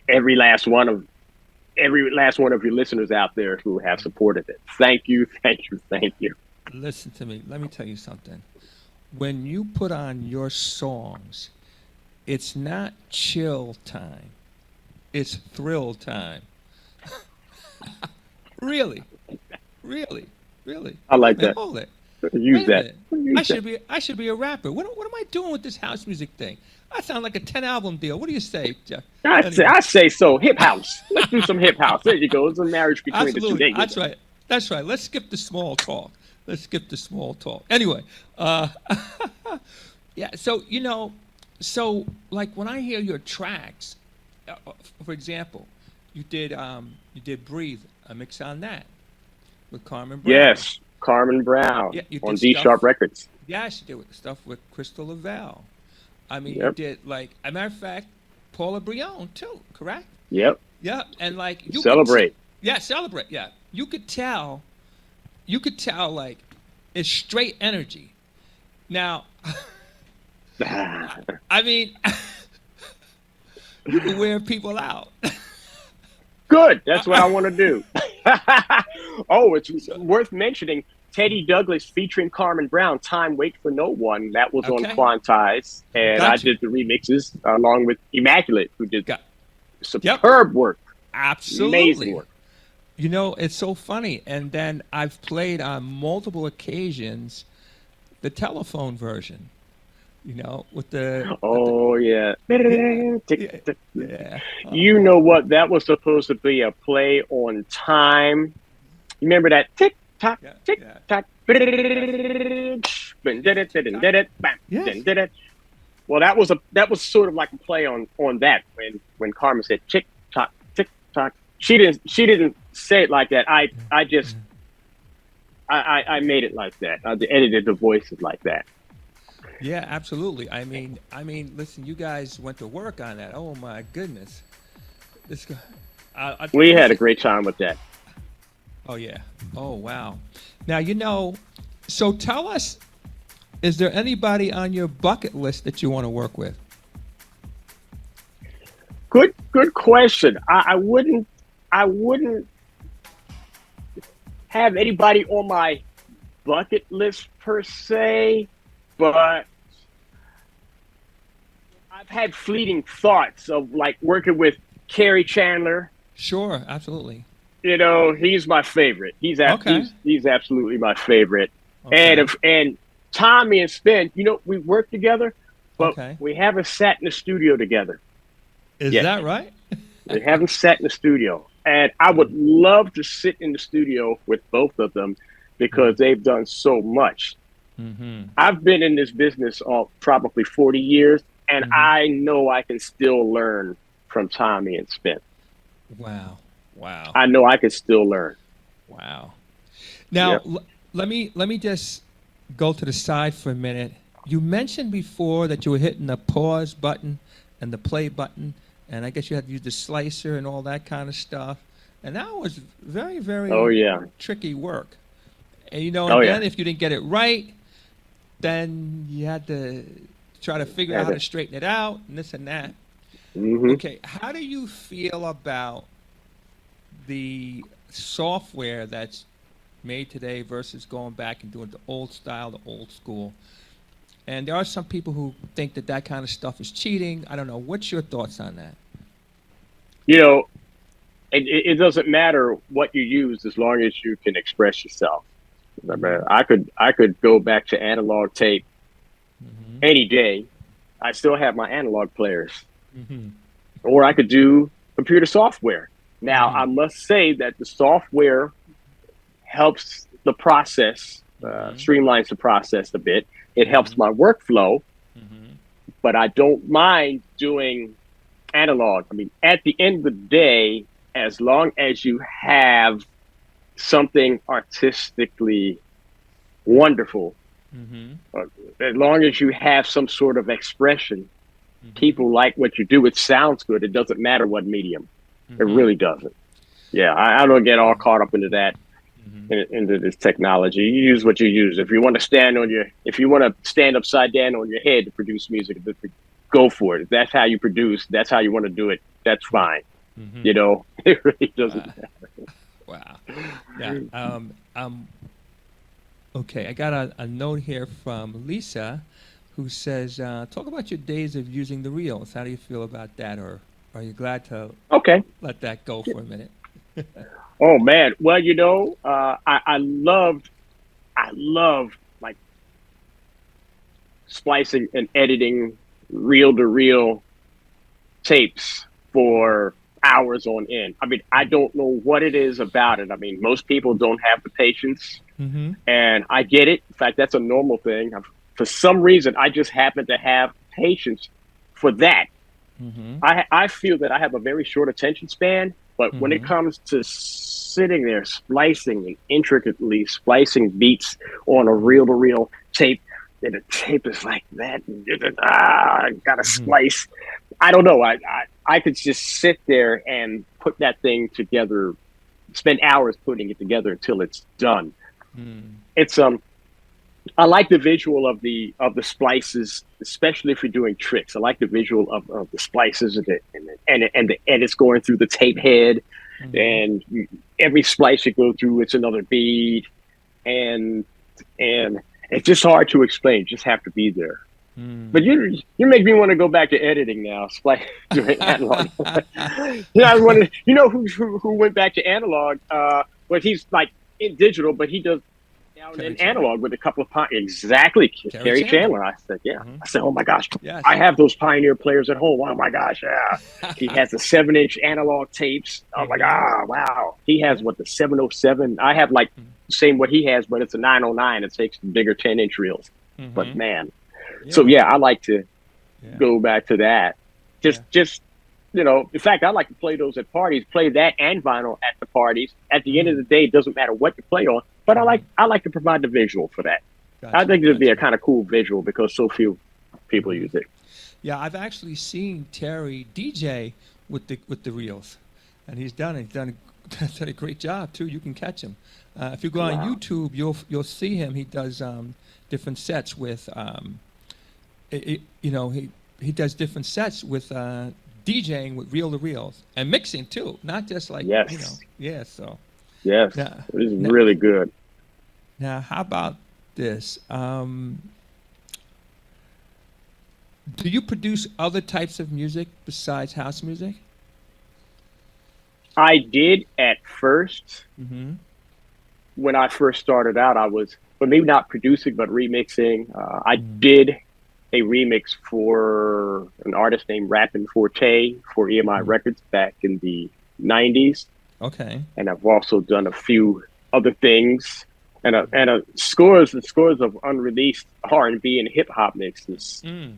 every last one of your listeners out there who have supported it. Thank you, thank you, thank you. Listen to me. Let me tell you something. When you put on your songs, it's not chill time. It's thrill time. Really. Really. Really. I like Man, that. hold it. Use Wait a that. minute. I should be a rapper. What am I doing with this house music thing? I sound like a 10-album deal. What do you say, Jeff? I say so. Hip house. Let's do some hip house. There you go. It's a marriage between the two. Absolutely. There you That's go. right. That's right. Let's skip the small talk. Anyway, yeah. So like when I hear your tracks, for example, you did "Breathe," a mix on that with Carmen Brown. Yes, Carmen Brown Yeah, you on did D stuff- Sharp Records. Yes, you did stuff with Crystal Lavelle. I mean, Yep. you did as a matter of fact, Paula Brion too. Correct? Yep. Yeah, and like you could Celebrate. Yeah, celebrate. Yeah, you could tell like it's straight energy. Now, I mean, you can wear people out. Good. That's what I want to do. Oh, it's worth mentioning. Teddy Douglas featuring Carmen Brown, "Time Wait for No One." That was on Okay. Quantize, and I Gotcha. did the remixes along with Immaculate, who did Got- superb work. Absolutely. Amazing work. It's so funny. And then I've played on multiple occasions the telephone version. You know, with the Oh yeah. yeah, Tick, yeah, tick. yeah. You know what? That was supposed to be a play on time. You remember that Yeah, tick yeah. tock. Yes. Bam, Yes. Tick tock. Yes. did it. Well, that was sort of like a play on that when Carmen said tick tock. She didn't say it like that. I just I made it like that. I edited the voices like that. Yeah, absolutely. Listen, you guys went to work on that. Oh my goodness. This guy, We had a listen. great time with that. Oh yeah. Oh wow. Now so tell us, is there anybody on your bucket list that you want to work with? Good question. I wouldn't have anybody on my bucket list per se, but I've had fleeting thoughts of like working with Kerry Chandler. Sure, absolutely. You know, he's my favorite. Okay. He's absolutely my favorite. And Okay. if and Tommy and Spin, we work together, but Okay. we haven't sat in the studio together Is yet. that right? We haven't sat in the studio, and I would love to sit in the studio with both of them because they've done so much. Mm-hmm. I've been in this business all probably 40 years, and Mm-hmm. I know I can still learn from Tommy and Spin. Wow. Wow. I know I can still learn. Wow. Now, Yep. let me just go to the side for a minute. You mentioned before that you were hitting the pause button and the play button, and I guess you had to use the slicer and all that kind of stuff. And that was very, Oh very yeah. tricky work. And Oh and yeah. then if you didn't get it right, then you had to try to figure out Had how to it. straighten it out and this and that. Hmm. Okay, how do you feel about the software that's made today versus going back and doing the old style, the old school? And there are some people who think that that kind of stuff is cheating. I don't know. What's your thoughts on that? You know, it doesn't matter what you use as long as you can express yourself. I mean, Mm-hmm. I could go back to analog tape Mm-hmm. any day. I still have my analog players, Mm-hmm. or I could do computer software. Now, Mm-hmm. I must say that the software helps the process, Mm-hmm. streamlines the process a bit. It helps Mm-hmm. my workflow, Mm-hmm. but I don't mind doing analog. I mean, at the end of the day, as long as you have something artistically wonderful, Mm-hmm. uh, as long as you have some sort of expression, Mm-hmm. people like what you do. It sounds good. It doesn't matter what medium. It Mm-hmm. really doesn't. Yeah, I don't get all caught up into that, Mm-hmm. into this technology. You use what you use. If you want to stand upside down on your head to produce music, go for it. If that's how you produce, that's how you want to do it. That's fine. Mm-hmm. You know, it really doesn't Wow. matter. Wow. Yeah. Okay. I got a note here from Lisa, who says, "Talk about your days of using the reels. How do you feel about that, or are you glad to Okay. let that go for a minute?" Oh man. Well, I loved like splicing and editing reel to reel tapes for hours on end. I mean, I don't know what it is about it. I mean, most people don't have the patience, Mm-hmm. and I get it. In fact, that's a normal thing. For some reason, I just happen to have patience for that. Mm-hmm. I feel that I have a very short attention span, but when it Mm-hmm. comes to sitting there splicing and intricately splicing beats on a reel to reel tape, and the tape is like that, I gotta Mm-hmm. splice. I don't know. I could just sit there and put that thing together, spend hours putting it together until it's done. Mm-hmm. It's I like the visual of the splices, especially if you're doing tricks. I like the visual of the splices and the edits going through the tape head, Mm-hmm. and every splice you go through, it's another beat, and and it's just hard to explain. You just have to be there. But you make me want to go back to editing now. Splice doing analog. I wanted. You know who went back to analog? But he's like in digital, but he does. down Terry in Chandler. analog with a couple of exactly Terry Terry Chandler. Chandler. I said, yeah. Mhm. I said, oh my gosh, Yes. I have those Pioneer players at home. Oh my gosh, yeah. He has the 7-inch analog tapes. Oh my Mhm. god, wow. He has Yeah. what the 707. I have like the same what he has, but it's a 909. It takes the bigger 10-inch reels. But Mhm. man, so Yeah. yeah, I like to Yeah. go back to that. Yeah. Just in fact, I like to play those at parties. Play that and vinyl at the parties. At the end of Mm. the day, it doesn't matter what you play on, but Mhm. I like to provide the visual for that. I Gotcha. think it'd be a Gotcha. kind of cool visual because so few people Mhm. use it. Yeah, I've actually seen Terry DJ with the reels, and he's done done a great job too. You can catch him if you go on Wow. YouTube. You'll see him. He does different sets with you know he does different sets with DJing with reel to reels and mixing too, not just like Yes. yeah. So Yes. now It is now, really good. now how about this? Do you produce other types of music besides house music? I did at first Mm-hmm. when I first started out. I was, but maybe not producing, but remixing. I Mm. did a remix for an artist named Rappin' Forte for EMI Mm. Records back in the '90s, Okay. and I've also done a few other things and scores and scores of unreleased R&B and hip hop mixes, Mm. Mm-hmm.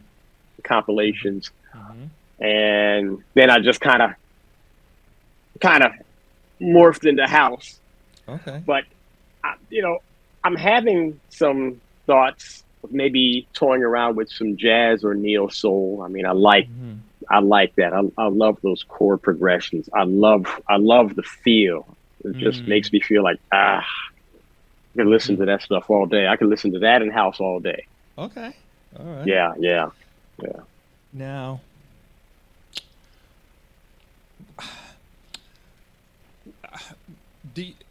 compilations, Mm-hmm. and then I just kind of morphed into house. Okay. But I'm having some thoughts of maybe toying around with some jazz or neo soul. I mean, Mm-hmm. I like that. I love those chord progressions. I love the feel. It just Mm. makes me feel like I can listen Mm. to that stuff all day. I can listen to that in house all day. Okay. All right. Yeah, yeah, yeah. Now,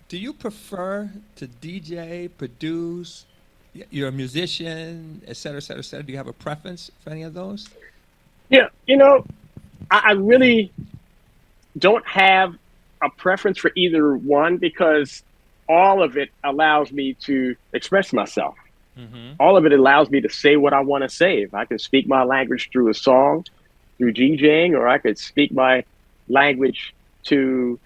do you prefer to DJ, produce? You're a musician, et cetera, et cetera, et cetera. Do you have a preference for any of those? Yeah, I really don't have a preference for either one because all of it allows me to express myself. Mm-hmm. All of it allows me to say what I want to say. If I can speak my language through a song, through DJing, or I could speak my language to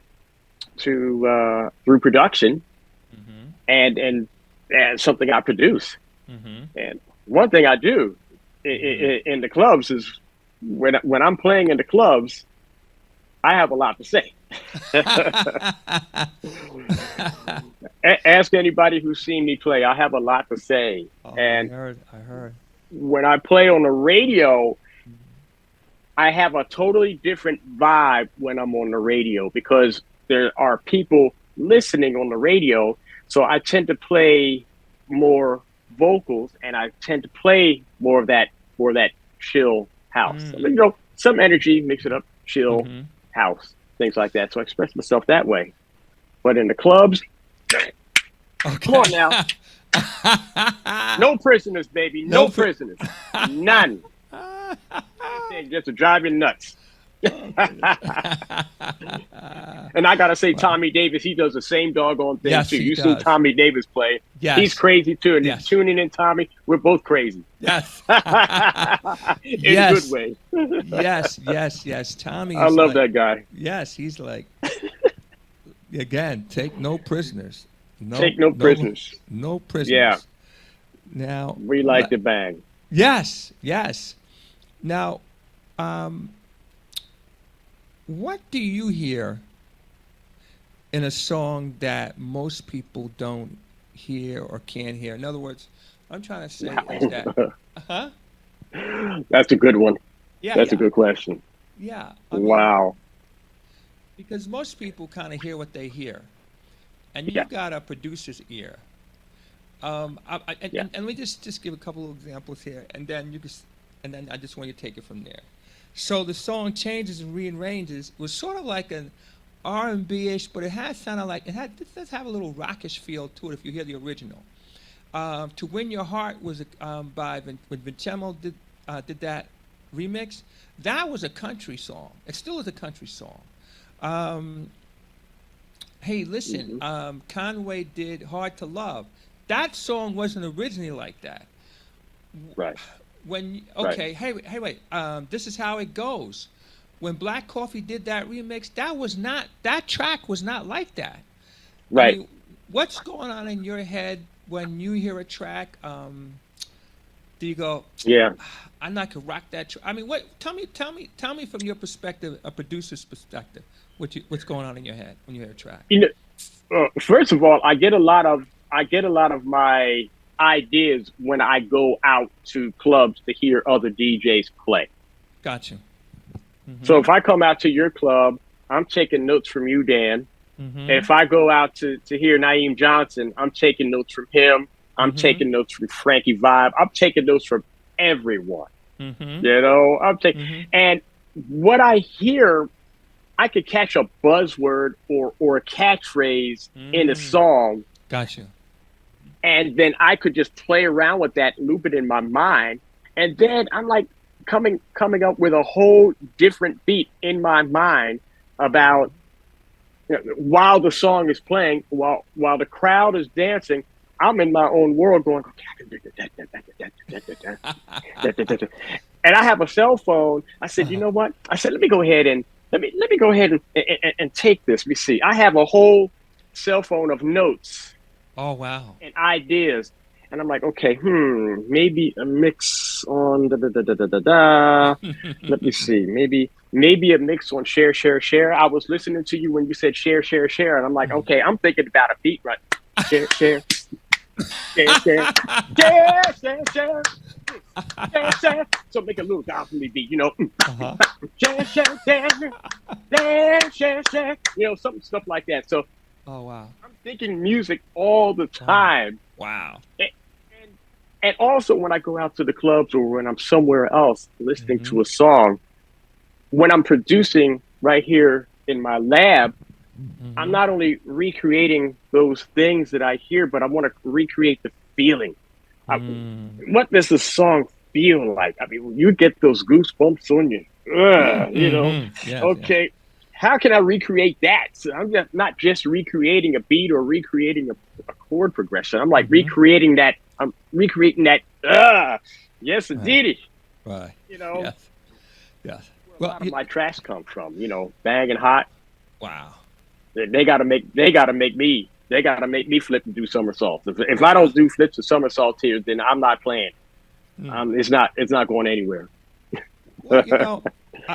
through production Mm-hmm. and something I produce. Mm-hmm. And one thing I do Mm-hmm. in the clubs is when I'm playing in the clubs, I have a lot to say. Ask anybody who's seen me play. I have a lot to say. Oh, I And heard. I heard. when I play on the radio, I have a totally different vibe when I'm on the radio because there are people listening on the radio. So I tend to play more vocals and I tend to play more of that chill house. I Mm. mean, some energy, mix it up, chill Mm-hmm. house, things like that. So I express myself that way. But in the clubs, come Okay. on now. No prisoners, baby. No. No prisoners. None. Anything just to drive you nuts. Oh goodness. And I gotta say, Wow. Tommy Davis, he does the same doggone thing Yes, too. he You seen does. Tommy Davis play? He's Yes. crazy too, and Yes. tuning in, Tommy. We're both crazy, Yes. in a good Yes. way. Yes. Yes. Yes. Tommy I is love like. that guy. Yes, he's like. Again, take no prisoners. No. Take no No. prisoners. No Yeah, prisoners. Now. we like to bang. Yes. Yes. Now, um, what do you hear in a song that most people don't hear or can't hear? In other words, what I'm trying to say is that, huh? That's a good one. Yeah, That's a yeah, good question. yeah. I mean, Wow. because most people kind of hear what they hear, and Yeah, you've got a producer's ear. yeah. And let me just give a couple of examples here, and then and then I just want you to take it from there. So the song changes and rearranges was sort of like an R&B-ish, but it had sounded like it does have a little rockish feel to it if you hear the original. "To Win Your Heart" was by when Vincemo did that remix. That was a country song. It still is a country song. Um, Hey, listen, Hmm. Conway did "Hard to Love." that song wasn't originally like that. Right. Okay, hey, wait. This is how it goes. When Black Coffee did that remix, that track was not like that. I Right. mean, what's going on in your head when you hear a track? Do you go, Yeah. I'm not gonna rock that? I mean, what? Tell me from your perspective, a producer's perspective, what's going on in your head when you hear a track? You know, first of all, I get a lot of my ideas when I go out to clubs to hear other DJs play. Gotcha. So Mm-hmm. if I come out to your club, I'm taking notes from you, Dan. Mm-hmm. If I go out to hear Naeem Johnson, I'm taking notes from him. I'm Mm-hmm. taking notes from Frankie Vibe. I'm taking notes from everyone. Mm-hmm. You know, I'm taking, Mm-hmm. and what I hear, I could catch a buzzword or a catchphrase in a Mm. song, Gotcha. and then I could just play around with that, loop it in my mind, and then I'm like coming up with a whole different beat in my mind about, while the song is playing, while the crowd is dancing, I'm in my own world going, and I have a cell phone. I said, you know what? I said, let me go ahead and let me go ahead and take this. Let me see. I have a whole cell phone of notes Oh wow. and ideas. And I'm like, okay, maybe a mix on da da da da da da da. Let me see, maybe a mix on share, share, share. I was listening to you when you said share, share, share, and I'm like, okay, I'm thinking about a beat, right? Share, share, share, share, share, share, share, share, share. So make a little gospely beat, Uh-huh. share, share, share, share, share, share. Some stuff like that. So Oh wow. I'm thinking music all the Wow. time. Wow. And, and also when I go out to the clubs or when I'm somewhere else listening Mm-hmm. to a song, when I'm producing right here in my lab, I'm Mm-hmm. not only recreating those things that I hear, but I want to recreate the feeling. I, Mm. what does the song feel like? I mean, when you get those goosebumps on you, Mm-hmm. Yes, yes. okay, how can I recreate that? So I'm just not just recreating a beat or recreating a chord progression. I'm like Mm-hmm. recreating that. I'm recreating that. Yes, Right. indeed. Right. You know, Yes. Yes. where a Well, lot of my tracks come from. Bang and hot. wow. They gotta make me flip and do somersaults. If I don't do flips and somersaults here, then I'm not playing. Mm. It's not going anywhere. Well,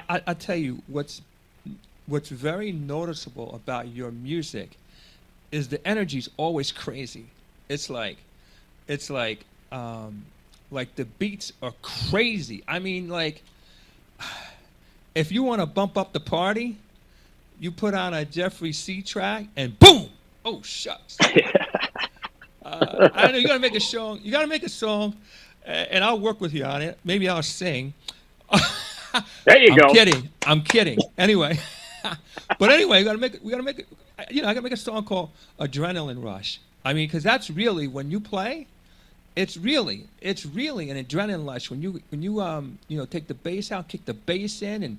I tell you what's very noticeable about your music is the energy's always crazy. It's like it's like the beats are crazy. I mean, like if you want to bump up the party, you put on a Geoffrey Cee track and boom! Oh shucks. I don't know. You gotta make a song. You gotta make a song, and I'll work with you on it. Maybe I'll sing. There you I'm go. kidding. I'm kidding. Anyway, but anyway, we gotta make it. I gotta make a song called Adrenaline Rush. I mean, because that's really when you play. It's really an adrenaline rush when you take the bass out, kick the bass in, and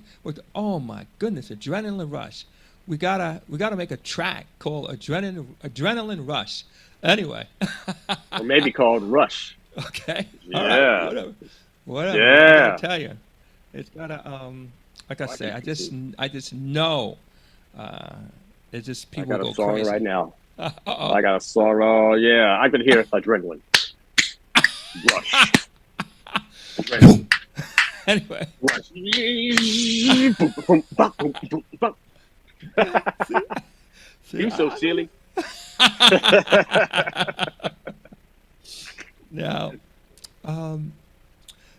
oh my goodness, adrenaline rush. We gotta make a track called Adrenaline Rush. Anyway, Or maybe called Rush. okay, all right, Yeah. whatever. I gotta Yeah. tell you, it's gotta like I Oh, I say, can see. I just know, uh, it's just I people got a go song right crazy. now. Uh oh. I got a song. Oh yeah, I can hear adrenaline. Rush. Adrenaline. Anyway, Rush. Boom, boom, boom, boom, boom, boom. see, see, You so silly. now, um,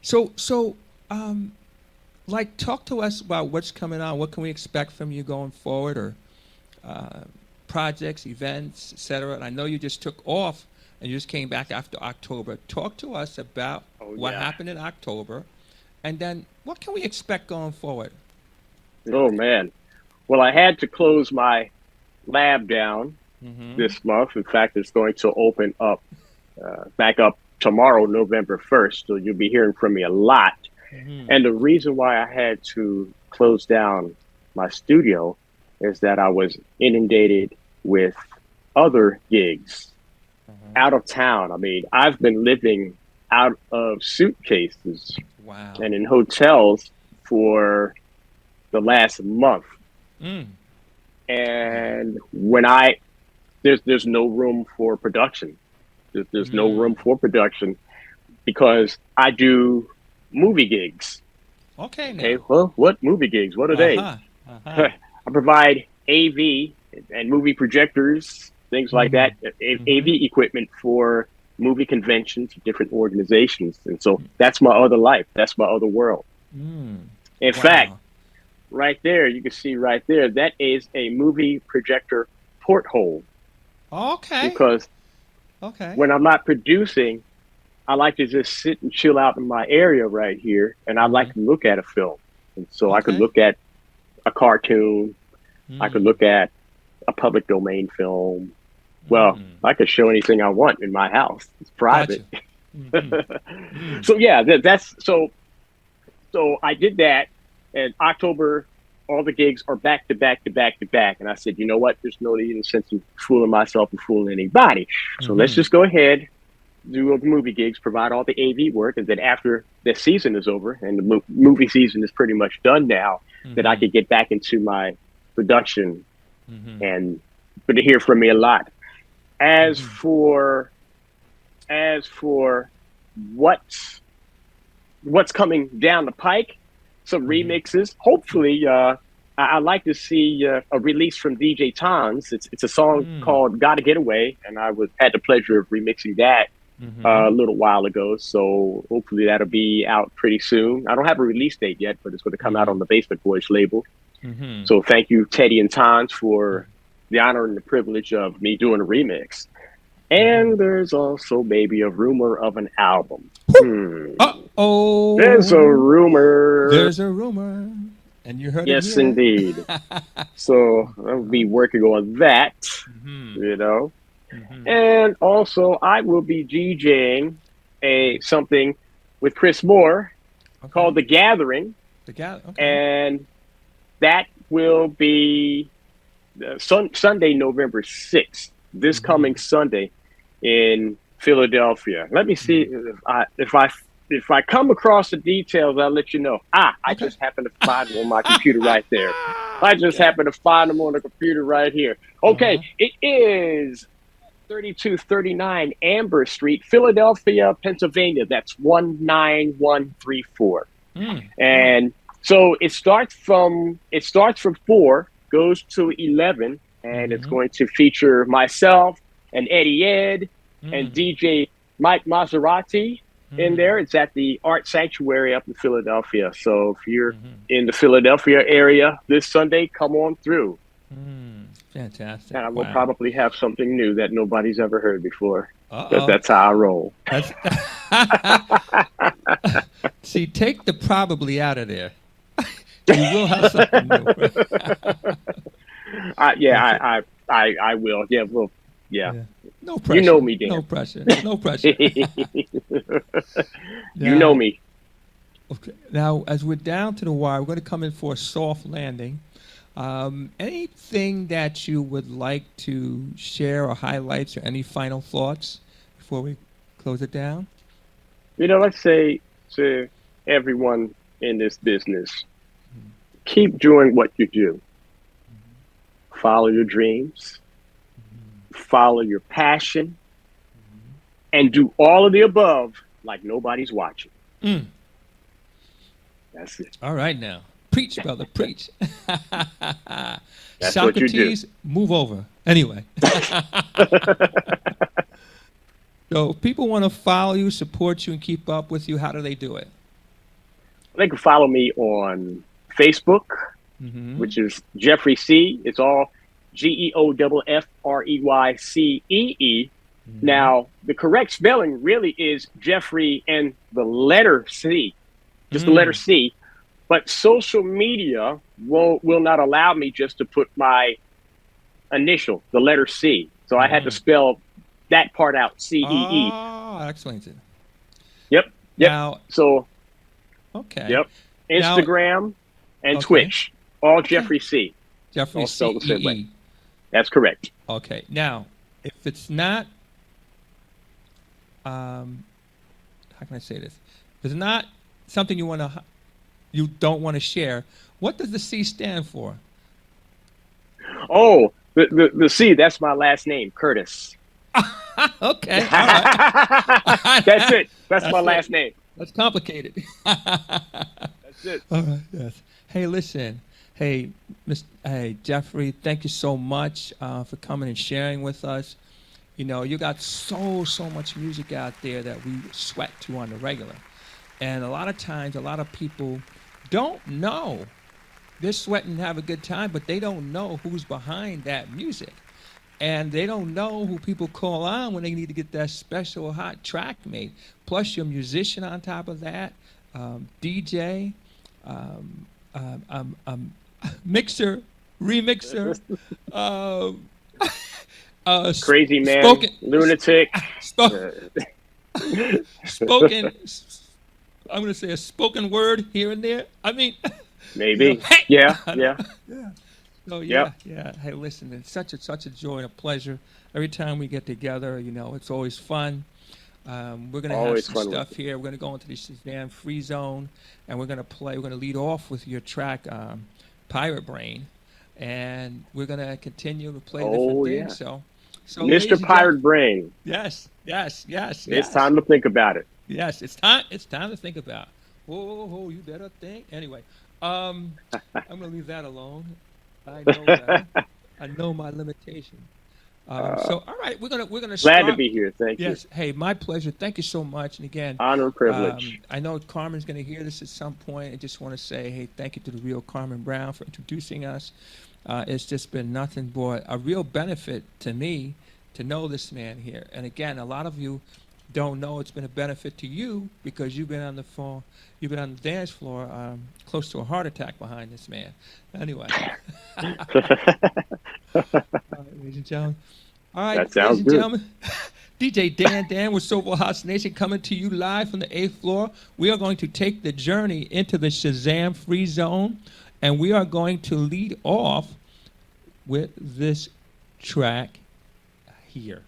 so um, like talk to us about what's coming on. What can we expect from you going forward, or uh, projects, events, etc. And I know you just took off and you just came back after October. Talk to us about Oh what yeah. happened in October, and then what can we expect going forward? Oh man. Well, I had to close my lab down Mm-hmm. this month. In fact, it's going to open up back up tomorrow, November 1st. So you'll be hearing from me a lot. Mm-hmm. And the reason why I had to close down my studio is that I was inundated with other gigs out of town. I mean, I've been living out of suitcases Wow. and in hotels for the last month. Mm. And when I there's no room for production. There's no Mm. room for production because I do movie gigs. Okay Okay, now. well, what movie gigs? What are they? Uh-huh. Uh-huh. I provide AV and movie projectors, things like Mm-hmm. that, Mm-hmm. AV equipment for movie conventions, different organizations. And so that's my other life. That's my other world. Mm. In fact, Wow. right there, you can see right there, that is a movie projector porthole Okay. because Okay. when I'm not producing, I like to just sit and chill out in my area right here, and I Mm-hmm. like to look at a film. And so I could Okay. look at a cartoon, I could Mm. look at a public domain film. Well, Mm. I could show anything I want in my house. It's private. Gotcha. Mm-hmm. Mm. So yeah, that's so I did that, and October, all the gigs are back to back to back to back. And I said, you know what? There's no need in sense of fooling myself and fooling anybody. So let's Mm-hmm. just go ahead, do all the movie gigs, provide all the AV work, and then after the season is over and the movie season is pretty much done now, that I Mm-hmm. could get back into my production Mm-hmm. and going to hear from me a lot. As Mm-hmm. for as for what's what's coming down the pike, some Mm-hmm. remixes. Hopefully, I like to see a release from DJ Tons. It's a song Mm. called "Gotta Get Away," and I was had the pleasure of remixing that Mm-hmm. a little while ago. So hopefully that'll be out pretty soon. I don't have a release date yet, but it's going to come out Mm-hmm. on the Basement Boys label. Mm-hmm. So thank you, Teddy and Tons, for the honor and the privilege of me doing a remix. Mm-hmm. And there's also maybe a rumor of an album. There's a Uh-oh. rumor. There's a rumor. And you heard it Yes, here. indeed. So I'll be working on that, Mm-hmm. you know. Mm-hmm. And also, I will be DJing a something with Chris Moore called Okay. The Gathering, The guy. Okay. and that will be Sunday, November 6th, this Mm-hmm. coming Sunday in Philadelphia. Let me see Mm-hmm. if I come across the details, I'll let you know. I Okay. just happened to find them on my computer right there. I just Okay. happened to find them on the computer right here. Okay, Uh-huh. it is 3239 Amber Street, Philadelphia, Pennsylvania. That's 19134. Mm. Mm. And so it starts from 4, goes to 11, and it's Mm-hmm. going to feature myself and Eddie Ed and Mm. DJ Mike Maserati in Mm. there. It's at the Art Sanctuary up in Philadelphia. So if you're Mm-hmm. in the Philadelphia area this Sunday, come on through. Mm. Fantastic. And I will Wow. probably have something new that nobody's ever heard before. Because Uh-oh. that's how I roll. That's See, take the probably out of there. You will have something new. Yeah, That's it. I will. Yeah, well, yeah. Yeah. No You know pressure. me, No Dan. pressure. No pressure. You know Now, me. okay. Now, as we're down to the wire, we're going to come in for a soft landing. Anything that you would like to share or highlights or any final thoughts before we close it down? Let's say to everyone in this business, keep doing what you do. Follow your dreams, follow your passion, and do all of the above like nobody's watching. Mm. That's it. All right now. Preach, brother, preach. That's what you do. Socrates, move over. Anyway. So if people want to follow you, support you, and keep up with you, how do they do it? They can follow me on Facebook, Mm-hmm. which is Geoffrey Cee. It's all GeoffreyCee. Mm-hmm. Now, the correct spelling really is Jeffrey and the letter C, just the letter Mm. C. But social media will not allow me just to put my initial, the letter C. So I had to Mm-hmm. spell that part out, CEE. Oh, that explains it. Yep, yep. Now, So, okay. yep. Now, Instagram and okay. Twitch, all Okay. Jeffrey C. Jeffrey All spelled the same way. CEE. That's correct. Okay. Now, if it's not how can I say this? If it's not something you don't want to share, what does the C stand for? Oh, the C, that's my last name, Curtis. Okay, all right. That's it. That's my That's it. last name. That's complicated. That's it. All right. Yes. Hey, listen. Hey, Hey, Geoffrey. Thank you so much for coming and sharing with us. You know, you got so much music out there that we sweat to on the regular, and a lot of times, a lot of people don't know. They're sweating and have a good time, but they don't know who's behind that music. And they don't know who people call on when they need to get that special hot track made. Plus, you're a musician on top of that, DJ, mixer, remixer, Crazy man, spoken, lunatic. Spoken. I'm going to say a spoken word here and there. I mean, Maybe. you know, hey! Yeah. So Yep. yeah. Hey, listen, it's such a joy and a pleasure. Every time we get together, you know, it's always fun. We're gonna have Always some fun. stuff here. We're gonna go into the Shazam free zone, and we're gonna play. We're gonna lead off with your track, Pirate Brain, and we're gonna continue to play different things. So, ladies Mr. and Pirate gentlemen- Brain. Yes. It's time to think about it. Yes, it's time. It's time to think about. Whoa, you better think. Anyway, I'm gonna leave that alone. I know that. I know my limitation. So, all right, we're gonna Glad start. to be here. Thank you. Yes. Hey, my pleasure. Thank you so much. And again, Honor and privilege. I know Carmen's gonna hear this at some point. I just want to say, hey, thank you to the real Carmen Brown for introducing us. It's just been nothing but a real benefit to me to know this man here. And again, a lot of you don't know it's been a benefit to you because you've been on the dance floor, close to a heart attack behind this man. Anyway, all right, ladies and gentlemen. All right, That sounds ladies and good. gentlemen. DJ Dan with Soulful House Nation coming to you live from the 8th floor. We are going to take the journey into the Shazam free zone, and we are going to lead off with this track here.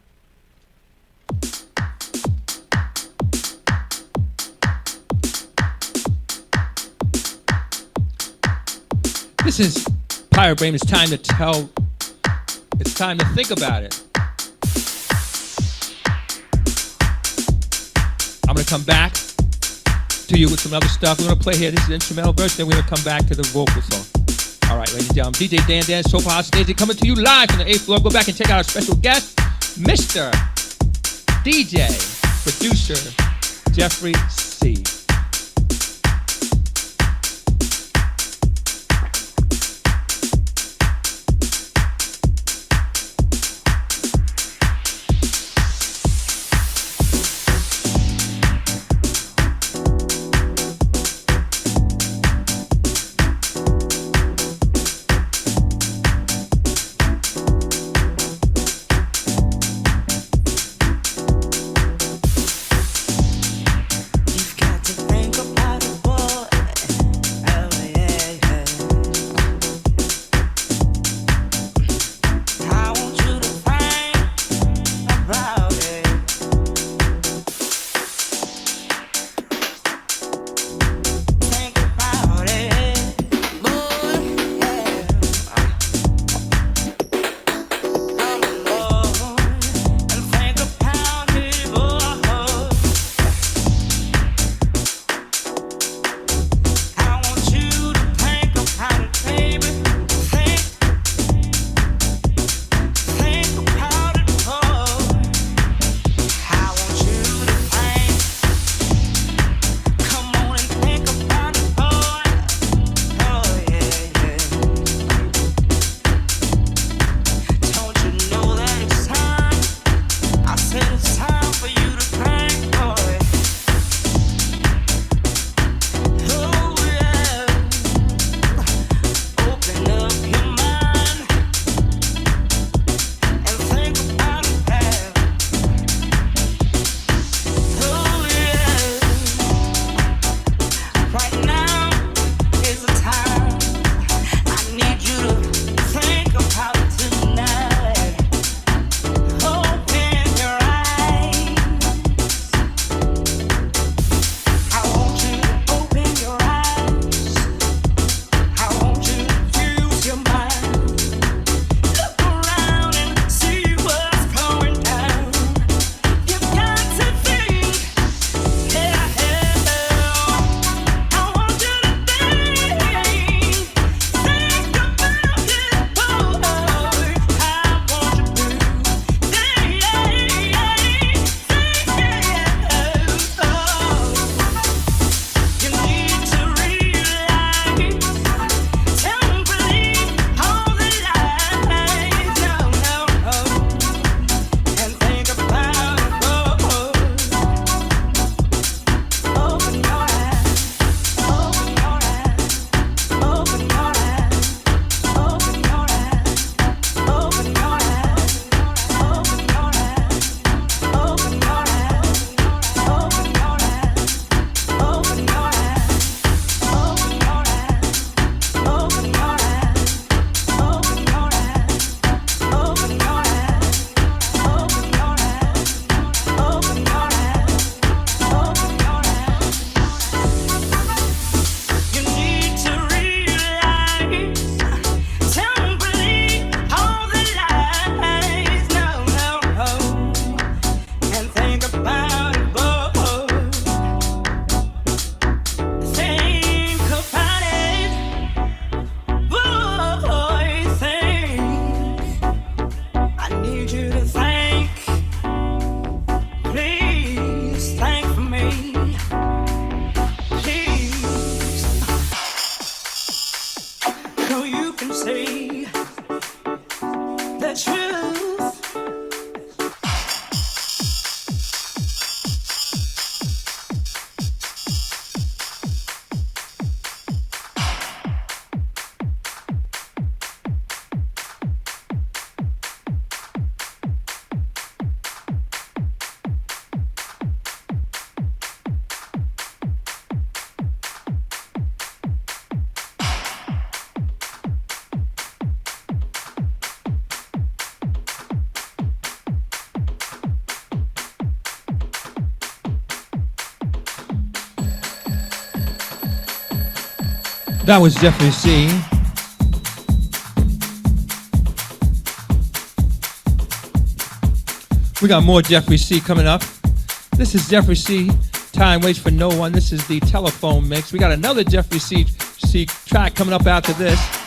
This is Pirate Brain. It's time to think about it. I'm going to come back to you with some other stuff. We're going to play here. This is the instrumental version. Then we're going to come back to the vocal song. All right, ladies and gentlemen. DJ Dan, Soulful House Station, coming to you live from the 8th floor. Go back and check out our special guest, Mr. DJ, producer, Geoffrey Cee. You've got to That was Geoffrey Cee. We got more Geoffrey Cee coming up. This is Geoffrey Cee. Time waits for no one. This is the telephone mix. We got another Geoffrey Cee track coming up after this.